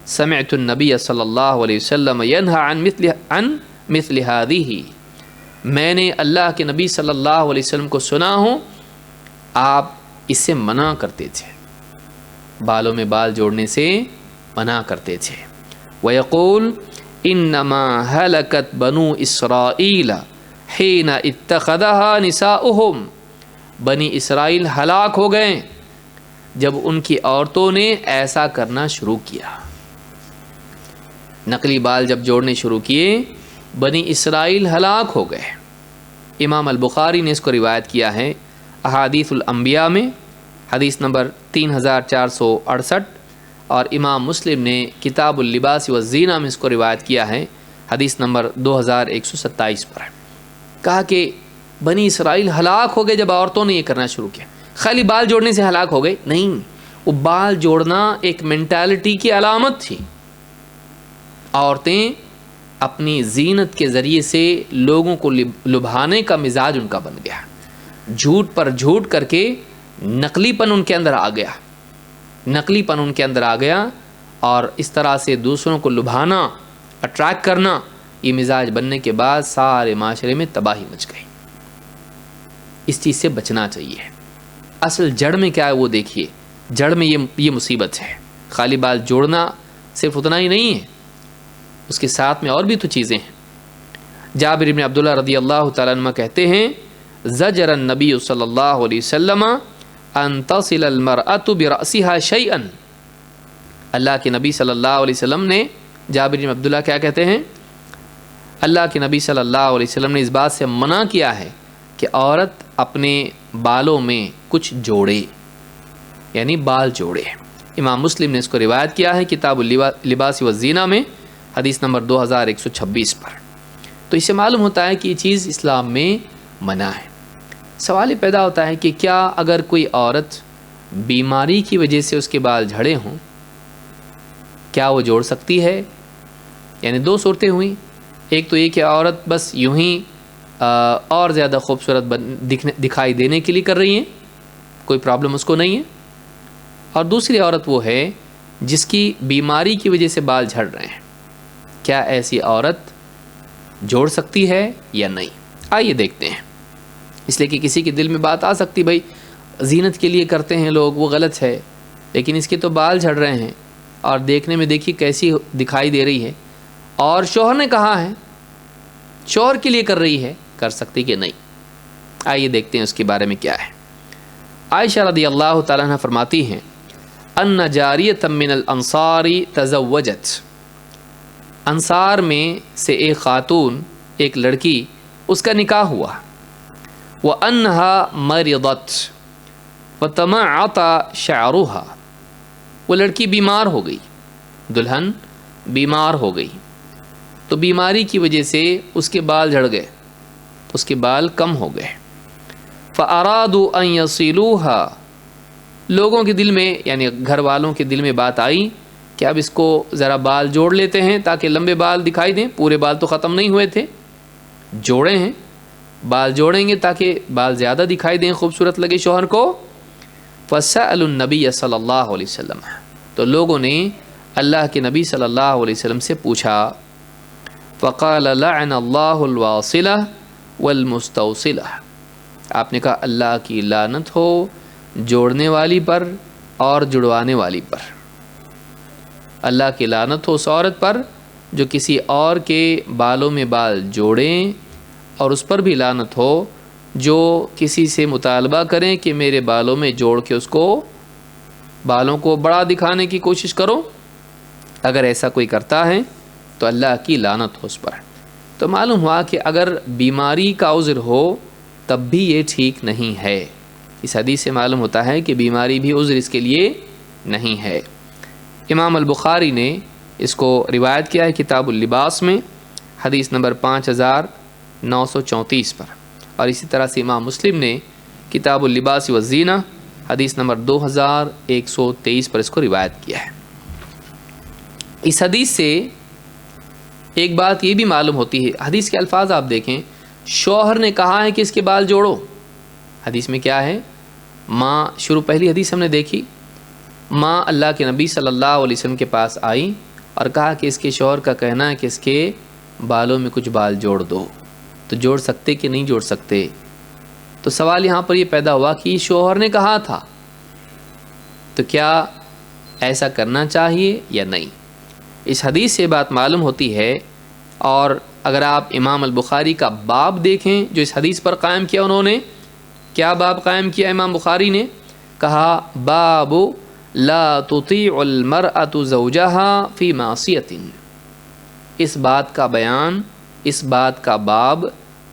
سمعت النبی صلی اللہ علیہ وسلم ینہی عن مثل ہذہ، میں نے اللہ کے نبی صلی اللہ علیہ وسلم کو سنا ہوں آپ اس سے منع کرتے تھے، بالوں میں بال جوڑنے سے منع کرتے تھے. وَيَقُولُ إِنَّمَا هَلَكَتْ بَنُو إِسْرَائِيلَ حِينَ اتَّخَذَهَا نِسَاؤُهُمْ، بنی اسرائیل ہلاک ہو گئے جب ان کی عورتوں نے ایسا کرنا شروع کیا. نقلی بال جب جوڑنے شروع کیے بنی اسرائیل ہلاک ہو گئے. امام البخاری نے اس کو روایت کیا ہے احادیث الانبیاء میں، حدیث نمبر 3468، اور امام مسلم نے کتاب اللباس والزینہ میں اس کو روایت کیا ہے حدیث نمبر 2127 پر. کہا کہ بنی اسرائیل ہلاک ہو گئے جب عورتوں نے یہ کرنا شروع کیا. خالی بال جوڑنے سے ہلاک ہو گئے نہیں، وہ بال جوڑنا ایک مینٹالٹی کی علامت تھی. عورتیں اپنی زینت کے ذریعے سے لوگوں کو لبھانے کا مزاج ان کا بن گیا. جھوٹ پر جھوٹ کر کے نقلی پن ان کے اندر آ گیا، نقلی پن ان کے اندر آ گیا، اور اس طرح سے دوسروں کو لبھانا، اٹریکٹ کرنا، یہ مزاج بننے کے بعد سارے معاشرے میں تباہی مچ گئی. اس چیز سے بچنا چاہیے. اصل جڑ میں کیا ہے وہ دیکھیے. جڑ میں یہ مصیبت ہے. خالی بال جوڑنا صرف اتنا ہی نہیں ہے، اس کے ساتھ میں اور بھی تو چیزیں ہیں. جابر بن عبداللہ رضی اللہ تعالیٰ عنہ کہتے ہیں زجر النبی صلی اللہ علیہ وسلم ان تصل المرأة برأسها شیئا، اللہ کے نبی صلی اللہ علیہ وسلم نے، جابر بن عبداللہ کیا کہتے ہیں، اللہ کے نبی صلی اللہ علیہ وسلم نے اس بات سے منع کیا ہے کہ عورت اپنے بالوں میں کچھ جوڑے، یعنی بال جوڑے. امام مسلم نے اس کو روایت کیا ہے کتاب اللباس والزینہ میں حدیث نمبر 2126 پر. تو اس سے معلوم ہوتا ہے کہ یہ چیز اسلام میں منع ہے. سوال یہ پیدا ہوتا ہے کہ کیا اگر کوئی عورت بیماری کی وجہ سے اس کے بال جھڑے ہوں کیا وہ جوڑ سکتی ہے؟ یعنی دو صورتیں ہوئیں. ایک تو یہ کہ عورت بس یوں ہی اور زیادہ خوبصورت دکھائی دینے کے لیے کر رہی ہیں، کوئی پرابلم اس کو نہیں ہے، اور دوسری عورت وہ ہے جس کی بیماری کی وجہ سے بال جھڑ رہے ہیں. کیا ایسی عورت جوڑ سکتی ہے یا نہیں؟ آئیے دیکھتے ہیں. اس لیے کہ کسی کے دل میں بات آ سکتی بھائی زینت کے لیے کرتے ہیں لوگ، وہ غلط ہے، لیکن اس کے تو بال جھڑ رہے ہیں اور دیکھنے میں دیکھیے کیسی دکھائی دے رہی ہے، اور شوہر نے کہا ہے، شوہر کے لیے کر رہی ہے، کر سکتی کہ نہیں؟ آئیے دیکھتے ہیں اس کے بارے میں کیا ہے. عائشہ رضی اللہ تعالیٰ عنہ فرماتی ہیں ان جاریۃ من الانصار تزوجت، انصار میں سے ایک خاتون ایک لڑکی اس کا نکاح ہوا، وَأَنَّهَا مَرِضَتْ وَتَمَعَّطَ شَعْرُهَا، وہ لڑکی بیمار ہو گئی، دلہن بیمار ہو گئی، تو بیماری کی وجہ سے اس کے بال جھڑ گئے، اس کے بال کم ہو گئے۔ فَأَرَادُوا أَن يَصِلُوهَا، لوگوں کے دل میں یعنی گھر والوں کے دل میں بات آئی کہ اب اس کو ذرا بال جوڑ لیتے ہیں تاکہ لمبے بال دکھائی دیں، پورے بال تو ختم نہیں ہوئے تھے، جوڑے ہیں، بال جوڑیں گے تاکہ بال زیادہ دکھائی دیں، خوبصورت لگے شوہر کو۔ فَسَأَلُوا النَّبِيَّ صلی اللہ علیہ وسلم، تو لوگوں نے اللہ کے نبی صلی اللہ علیہ وسلم سے پوچھا، فَقَالَ لَعْنَ اللَّهُ الْوَاصِلَةَ وَالْمُسْتَوْصِلَةَ، آپ نے کہا اللہ کی لعنت ہو جوڑنے والی پر اور جڑوانے والی پر، اللہ کی لعنت ہو اس عورت پر جو کسی اور کے بالوں میں بال جوڑیں، اور اس پر بھی لعنت ہو جو کسی سے مطالبہ کریں کہ میرے بالوں میں جوڑ کے اس کو بالوں کو بڑا دکھانے کی کوشش کرو، اگر ایسا کوئی کرتا ہے تو اللہ کی لعنت ہو اس پر۔ تو معلوم ہوا کہ اگر بیماری کا عذر ہو تب بھی یہ ٹھیک نہیں ہے، اس حدیث سے معلوم ہوتا ہے کہ بیماری بھی عذر اس کے لیے نہیں ہے۔ امام البخاری نے اس کو روایت کیا ہے کتاب اللباس میں حدیث نمبر 5934 پر، اور اسی طرح سے امام مسلم نے کتاب اللباس والزینہ حدیث نمبر 2123 پر اس کو روایت کیا ہے۔ اس حدیث سے ایک بات یہ بھی معلوم ہوتی ہے، حدیث کے الفاظ آپ دیکھیں، شوہر نے کہا ہے کہ اس کے بال جوڑو، حدیث میں کیا ہے، ماں، شروع پہلی حدیث ہم نے دیکھی، ماں اللہ کے نبی صلی اللہ علیہ وسلم کے پاس آئی اور کہا کہ اس کے شوہر کا کہنا ہے کہ اس کے بالوں میں کچھ بال جوڑ دو، تو جوڑ سکتے کہ نہیں جوڑ سکتے؟ تو سوال یہاں پر یہ پیدا ہوا کہ شوہر نے کہا تھا تو کیا ایسا کرنا چاہیے یا نہیں؟ اس حدیث سے بات معلوم ہوتی ہے، اور اگر آپ امام البخاری کا باب دیکھیں جو اس حدیث پر قائم کیا، انہوں نے کیا باب قائم کیا؟ امام بخاری نے کہا باب لا تطیع المرأة زوجها فی معصیۃ، اس بات کا بیان، اس بات کا باب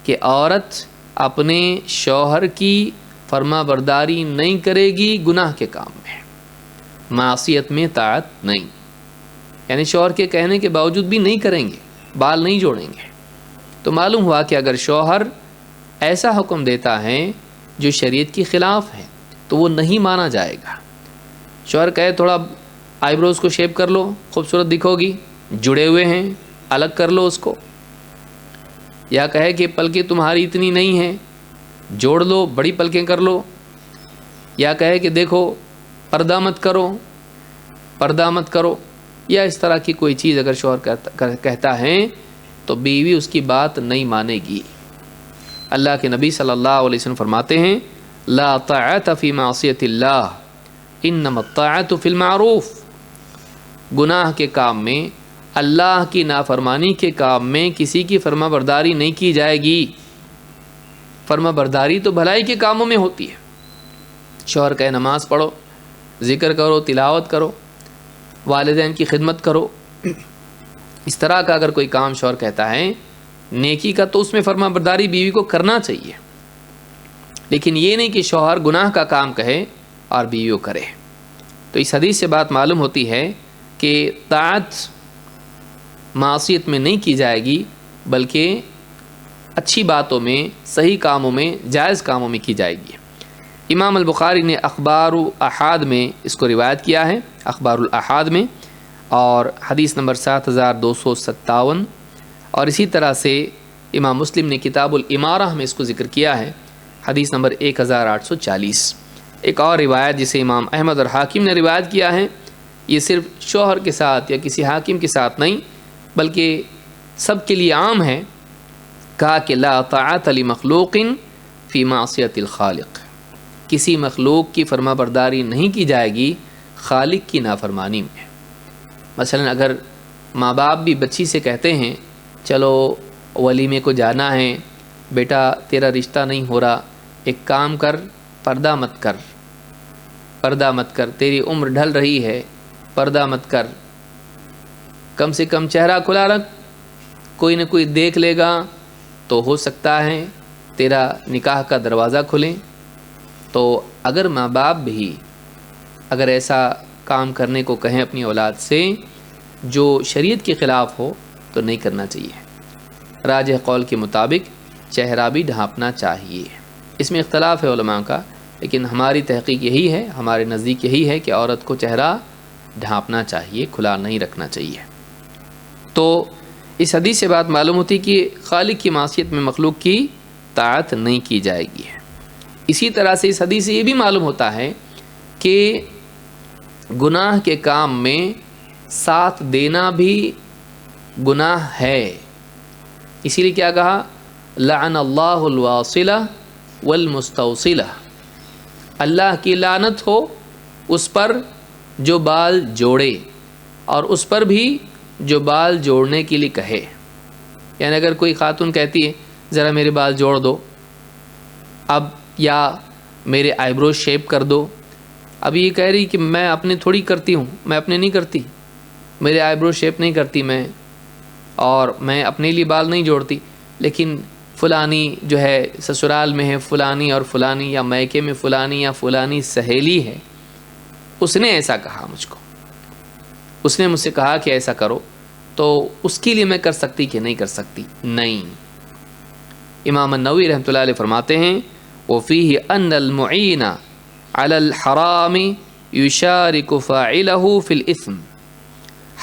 کہ عورت اپنے شوہر کی فرما برداری نہیں کرے گی گناہ کے کام میں، معصیت میں طاعت نہیں، یعنی شوہر کے کہنے کے باوجود بھی نہیں کریں گے، بال نہیں جوڑیں گے۔ تو معلوم ہوا کہ اگر شوہر ایسا حکم دیتا ہے جو شریعت کی خلاف ہے تو وہ نہیں مانا جائے گا۔ شوہر کہے تھوڑا آئی بروز کو شیپ کر لو، خوبصورت دکھو گی، جڑے ہوئے ہیں الگ کر لو اس کو، یا کہے کہ پلکیں تمہاری اتنی نہیں ہیں جوڑ لو، بڑی پلکیں کر لو، یا کہے کہ دیکھو پردہ مت کرو، پردہ مت کرو، یا اس طرح کی کوئی چیز اگر شوہر کہتا ہے تو بیوی اس کی بات نہیں مانے گی۔ اللہ کے نبی صلی اللہ علیہ وسلم فرماتے ہیں لا طاعت فی معصیت اللہ انما الطاعت فی المعروف، گناہ کے کام میں، اللہ کی نافرمانی کے کام میں کسی کی فرما برداری نہیں کی جائے گی۔ فرما برداری تو بھلائی کے کاموں میں ہوتی ہے، شوہر کہے نماز پڑھو، ذکر کرو، تلاوت کرو، والدین کی خدمت کرو، اس طرح کا اگر کوئی کام شوہر کہتا ہے نیکی کا تو اس میں فرما برداری بیوی کو کرنا چاہیے، لیکن یہ نہیں کہ شوہر گناہ کا کام کہے اور بیوی کرے۔ تو اس حدیث سے بات معلوم ہوتی ہے کہ طاعت معصیت میں نہیں کی جائے گی، بلکہ اچھی باتوں میں، صحیح کاموں میں، جائز کاموں میں کی جائے گی۔ امام البخاری نے اخبار الاحاد میں اس کو روایت کیا ہے، اخبار الاحاد میں، اور حدیث نمبر 7257، اور اسی طرح سے امام مسلم نے کتاب الامارہ میں اس کو ذکر کیا ہے، حدیث نمبر 1840۔ ایک اور روایت جسے امام احمد اور حاکم نے روایت کیا ہے، یہ صرف شوہر کے ساتھ یا کسی حاکم کے ساتھ نہیں بلکہ سب کے لیے عام ہے، کہا کہ لا طاعت لمخلوق فی معصیت الخالق، کسی مخلوق کی فرما برداری نہیں کی جائے گی خالق کی نافرمانی میں۔ مثلا اگر ماں باپ بھی بچی سے کہتے ہیں چلو ولیمے کو جانا ہے، بیٹا تیرا رشتہ نہیں ہو رہا، ایک کام کر، پردہ مت کر، پردہ مت کر، تیری عمر ڈھل رہی ہے، پردہ مت کر، کم سے کم چہرہ کھلا رکھ، کوئی نہ کوئی دیکھ لے گا، تو ہو سکتا ہے تیرا نکاح کا دروازہ کھلیں. تو اگر ماں باپ بھی اگر ایسا کام کرنے کو کہیں اپنی اولاد سے جو شریعت کے خلاف ہو تو نہیں کرنا چاہیے. راجح قول کے مطابق چہرہ بھی ڈھانپنا چاہیے. اس میں اختلاف ہے علماء کا، لیکن ہماری تحقیق یہی ہے، ہمارے نزدیک یہی ہے کہ عورت کو چہرہ ڈھانپنا چاہیے، کھلا نہیں رکھنا چاہیے. تو اس حدیث سے بات معلوم ہوتی کہ خالق کی معصیت میں مخلوق کی طاعت نہیں کی جائے گی. اسی طرح سے اس حدیث سے یہ بھی معلوم ہوتا ہے کہ گناہ کے کام میں ساتھ دینا بھی گناہ ہے. اسی لیے کیا کہا؟ لعن اللہ الواصلہ والمستوصلہ. اللہ کی لعنت ہو اس پر جو بال جوڑے اور اس پر بھی جو بال جوڑنے کے لیے کہے. یعنی اگر کوئی خاتون کہتی ہے ذرا میرے بال جوڑ دو اب، یا میرے آئی برو شیپ کر دو. اب یہ کہہ رہی کہ میں اپنے تھوڑی کرتی ہوں، میں اپنے نہیں کرتی، میرے آئی برو شیپ نہیں کرتی میں، اور میں اپنے لیے بال نہیں جوڑتی، لیکن فلانی جو ہے سسرال میں ہے فلانی اور فلانی، یا میکے میں فلانی یا فلانی سہیلی ہے، اس نے ایسا کہا مجھ کو، اس نے مجھ سے کہا کہ ایسا کرو، تو اس کے لیے میں کر سکتی کہ نہیں کر سکتی؟ نہیں. امام النووی رحمۃ اللہ علیہ فرماتے ہیں وفیہ ان المعین علی الحرام یشارک فاعلہ فی الاثم.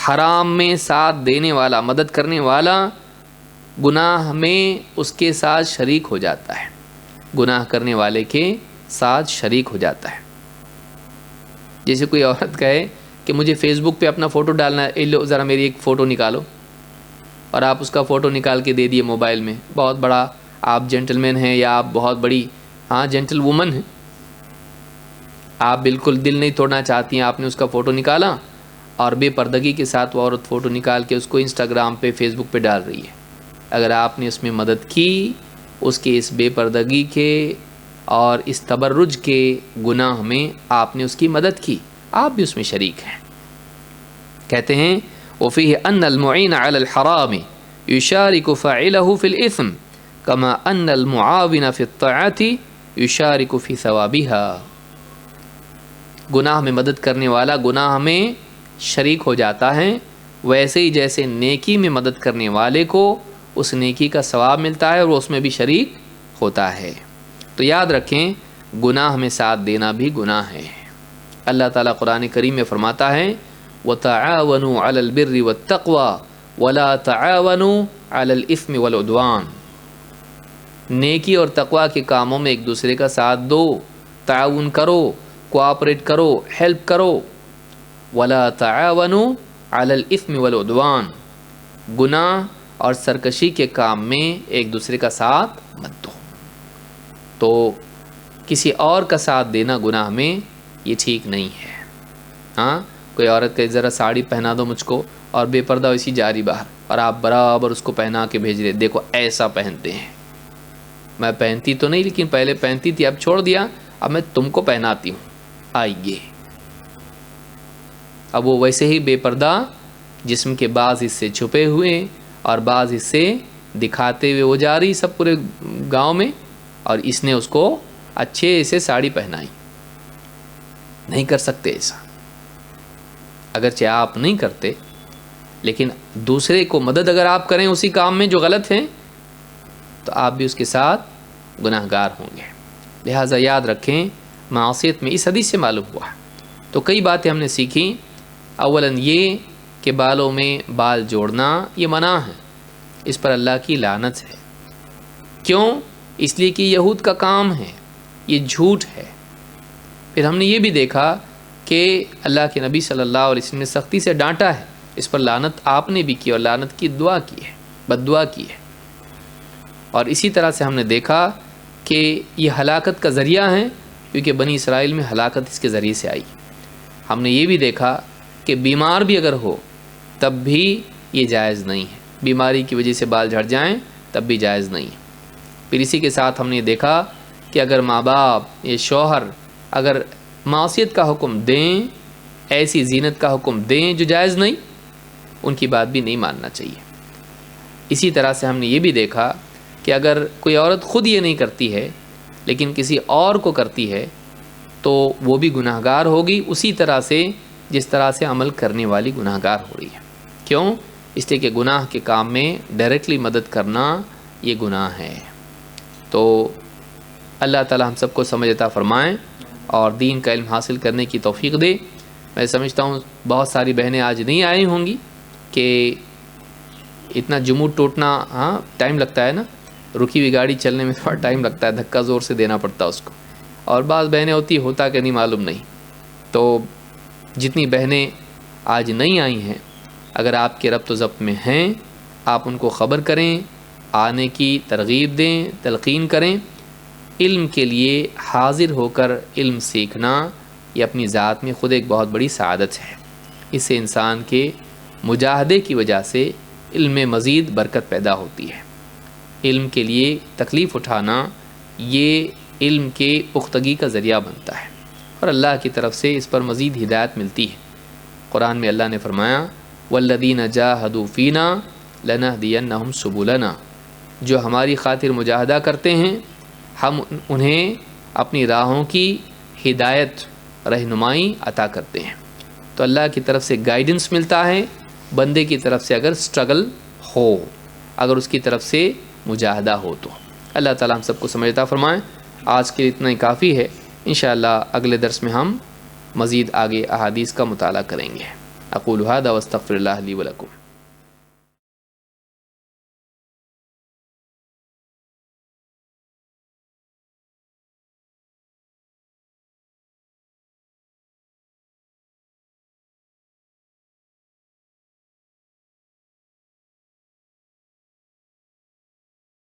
حرام میں ساتھ دینے والا، مدد کرنے والا گناہ میں اس کے ساتھ شریک ہو جاتا ہے، گناہ کرنے والے کے ساتھ شریک ہو جاتا ہے. جیسے کوئی عورت کہے کہ مجھے فیس بک پہ اپنا فوٹو ڈالنا ہے، لو ذرا میری ایک فوٹو نکالو، اور آپ اس کا فوٹو نکال کے دے دیے موبائل میں. بہت بڑا آپ جینٹل مین ہیں، یا آپ بہت بڑی جینٹل وومن ہیں، آپ بالکل دل نہیں توڑنا چاہتی ہیں، آپ نے اس کا فوٹو نکالا اور بے پردگی کے ساتھ وہ عورت فوٹو نکال کے اس کو انسٹاگرام پہ فیس بک پہ ڈال رہی ہے. اگر آپ نے اس میں مدد کی، اس کے اس بے پردگی کے اور اس تبرج کے گناہ میں آپ نے اس کی مدد کی، آپ بھی اس میں شریک ہیں. کہتے ہیں وفیہ ان المعین علی الحرام یشارک فاعلہ فی الاثم کما ان المعاون فی الطاعۃ یشارک فی ثوابہا. گناہ میں مدد کرنے والا گناہ میں شریک ہو جاتا ہے، ویسے ہی جیسے نیکی میں مدد کرنے والے کو اس نیکی کا ثواب ملتا ہے اور وہ اس میں بھی شریک ہوتا ہے. تو یاد رکھیں گناہ میں ساتھ دینا بھی گناہ ہے. اللہ تعالیٰ قرآن کریم میں فرماتا ہے وَتَعَاوَنُوا عَلَى الْبِرِّ وَالتَّقْوَى وَلَا تَعَاوَنُوا عَلَى الْإِثْمِ وَالْعُدْوَانِ. نیکی اور تقوی کے کاموں میں ایک دوسرے کا ساتھ دو، تعاون کرو، کوآپریٹ کرو، ہیلپ کرو. وَلَا تَعَاوَنُوا عَلَى الْإِثْمِ وَالْعُدْوَانِ. گناہ اور سرکشی کے کام میں ایک دوسرے کا ساتھ مت دو. تو کسی اور کا ساتھ دینا گناہ میں یہ ٹھیک نہیں ہے. کوئی عورت کہ ذرا ساڑی پہنا دو مجھ کو، اور بے پردہ اسی جاری باہر، اور آپ برابر اس کو پہنا کے بھیج رہے، دیکھو ایسا پہنتے ہیں. میں پہنتی تو نہیں، لیکن پہلے پہنتی تھی، اب چھوڑ دیا، اب میں تم کو پہناتی ہوں، آئیے. اب وہ ویسے ہی بے پردہ، جسم کے بعض حصے چھپے ہوئے اور بعض حصے دکھاتے ہوئے وہ جا رہی سب پورے گاؤں میں، اور اس نے اس کو اچھے سے ساڑی پہنائی. نہیں کر سکتے ایسا. اگرچہ آپ نہیں کرتے، لیکن دوسرے کو مدد اگر آپ کریں اسی کام میں جو غلط ہیں، تو آپ بھی اس کے ساتھ گناہ گار ہوں گے. لہٰذا یاد رکھیں معصیت میں اس حدیث سے معلوم ہوا. تو کئی باتیں ہم نے سیکھیں. اولاً یہ کہ بالوں میں بال جوڑنا یہ منع ہے، اس پر اللہ کی لعنت ہے. کیوں؟ اس لیے کہ یہود کا کام ہے، یہ جھوٹ ہے. پھر ہم نے یہ بھی دیکھا کہ اللہ کے نبی صلی اللہ علیہ وسلم نے سختی سے ڈانٹا ہے، اس پر لعنت آپ نے بھی کی اور لعنت کی دعا کی ہے، بد دعا کی ہے. اور اسی طرح سے ہم نے دیکھا کہ یہ ہلاکت کا ذریعہ ہیں، کیونکہ بنی اسرائیل میں ہلاکت اس کے ذریعے سے آئی. ہم نے یہ بھی دیکھا کہ بیمار بھی اگر ہو تب بھی یہ جائز نہیں ہے، بیماری کی وجہ سے بال جھڑ جائیں تب بھی جائز نہیں ہے. پھر اسی کے ساتھ ہم نے دیکھا کہ اگر ماں باپ یا شوہر اگر معصیت کا حکم دیں، ایسی زینت کا حکم دیں جو جائز نہیں، ان کی بات بھی نہیں ماننا چاہیے. اسی طرح سے ہم نے یہ بھی دیکھا کہ اگر کوئی عورت خود یہ نہیں کرتی ہے لیکن کسی اور کو کرتی ہے تو وہ بھی گناہ گار ہوگی اسی طرح سے جس طرح سے عمل کرنے والی گناہ گار ہو رہی ہے. کیوں؟ اس لیے کہ گناہ کے کام میں ڈائریکٹلی مدد کرنا یہ گناہ ہے. تو اللہ تعالی ہم سب کو سمجھ عطا فرمائیں اور دین کا علم حاصل کرنے کی توفیق دے. میں سمجھتا ہوں بہت ساری بہنیں آج نہیں آئی ہوں گی کہ اتنا جمود ٹوٹنا، ہاں ٹائم لگتا ہے نا، رکی ہوئی گاڑی چلنے میں تھوڑا ٹائم لگتا ہے، دھکا زور سے دینا پڑتا ہے اس کو، اور بعض بہنیں ہوتی ہوتا کہ نہیں معلوم نہیں. تو جتنی بہنیں آج نہیں آئی ہیں، اگر آپ کے ربط و ضبط میں ہیں، آپ ان کو خبر کریں، آنے کی ترغیب دیں، تلقین کریں. علم کے لیے حاضر ہو کر علم سیکھنا یہ اپنی ذات میں خود ایک بہت بڑی سعادت ہے. اس سے انسان کے مجاہدے کی وجہ سے علم میں مزید برکت پیدا ہوتی ہے. علم کے لیے تکلیف اٹھانا یہ علم کے پختگی کا ذریعہ بنتا ہے اور اللہ کی طرف سے اس پر مزید ہدایت ملتی ہے. قرآن میں اللہ نے فرمایا والذین جاہدوا فینا لنہدینہم سبلنا، جو ہماری خاطر مجاہدہ کرتے ہیں ہم انہیں اپنی راہوں کی ہدایت، رہنمائی عطا کرتے ہیں. تو اللہ کی طرف سے گائیڈنس ملتا ہے بندے کی طرف سے، اگر سٹرگل ہو، اگر اس کی طرف سے مجاہدہ ہو تو. اللہ تعالی ہم سب کو سمجھ عطا فرمائیں. آج کے اتنا ہی کافی ہے. انشاءاللہ اگلے درس میں ہم مزید آگے احادیث کا مطالعہ کریں گے. اقول ھذا واستغفر اللہ لی ولکم.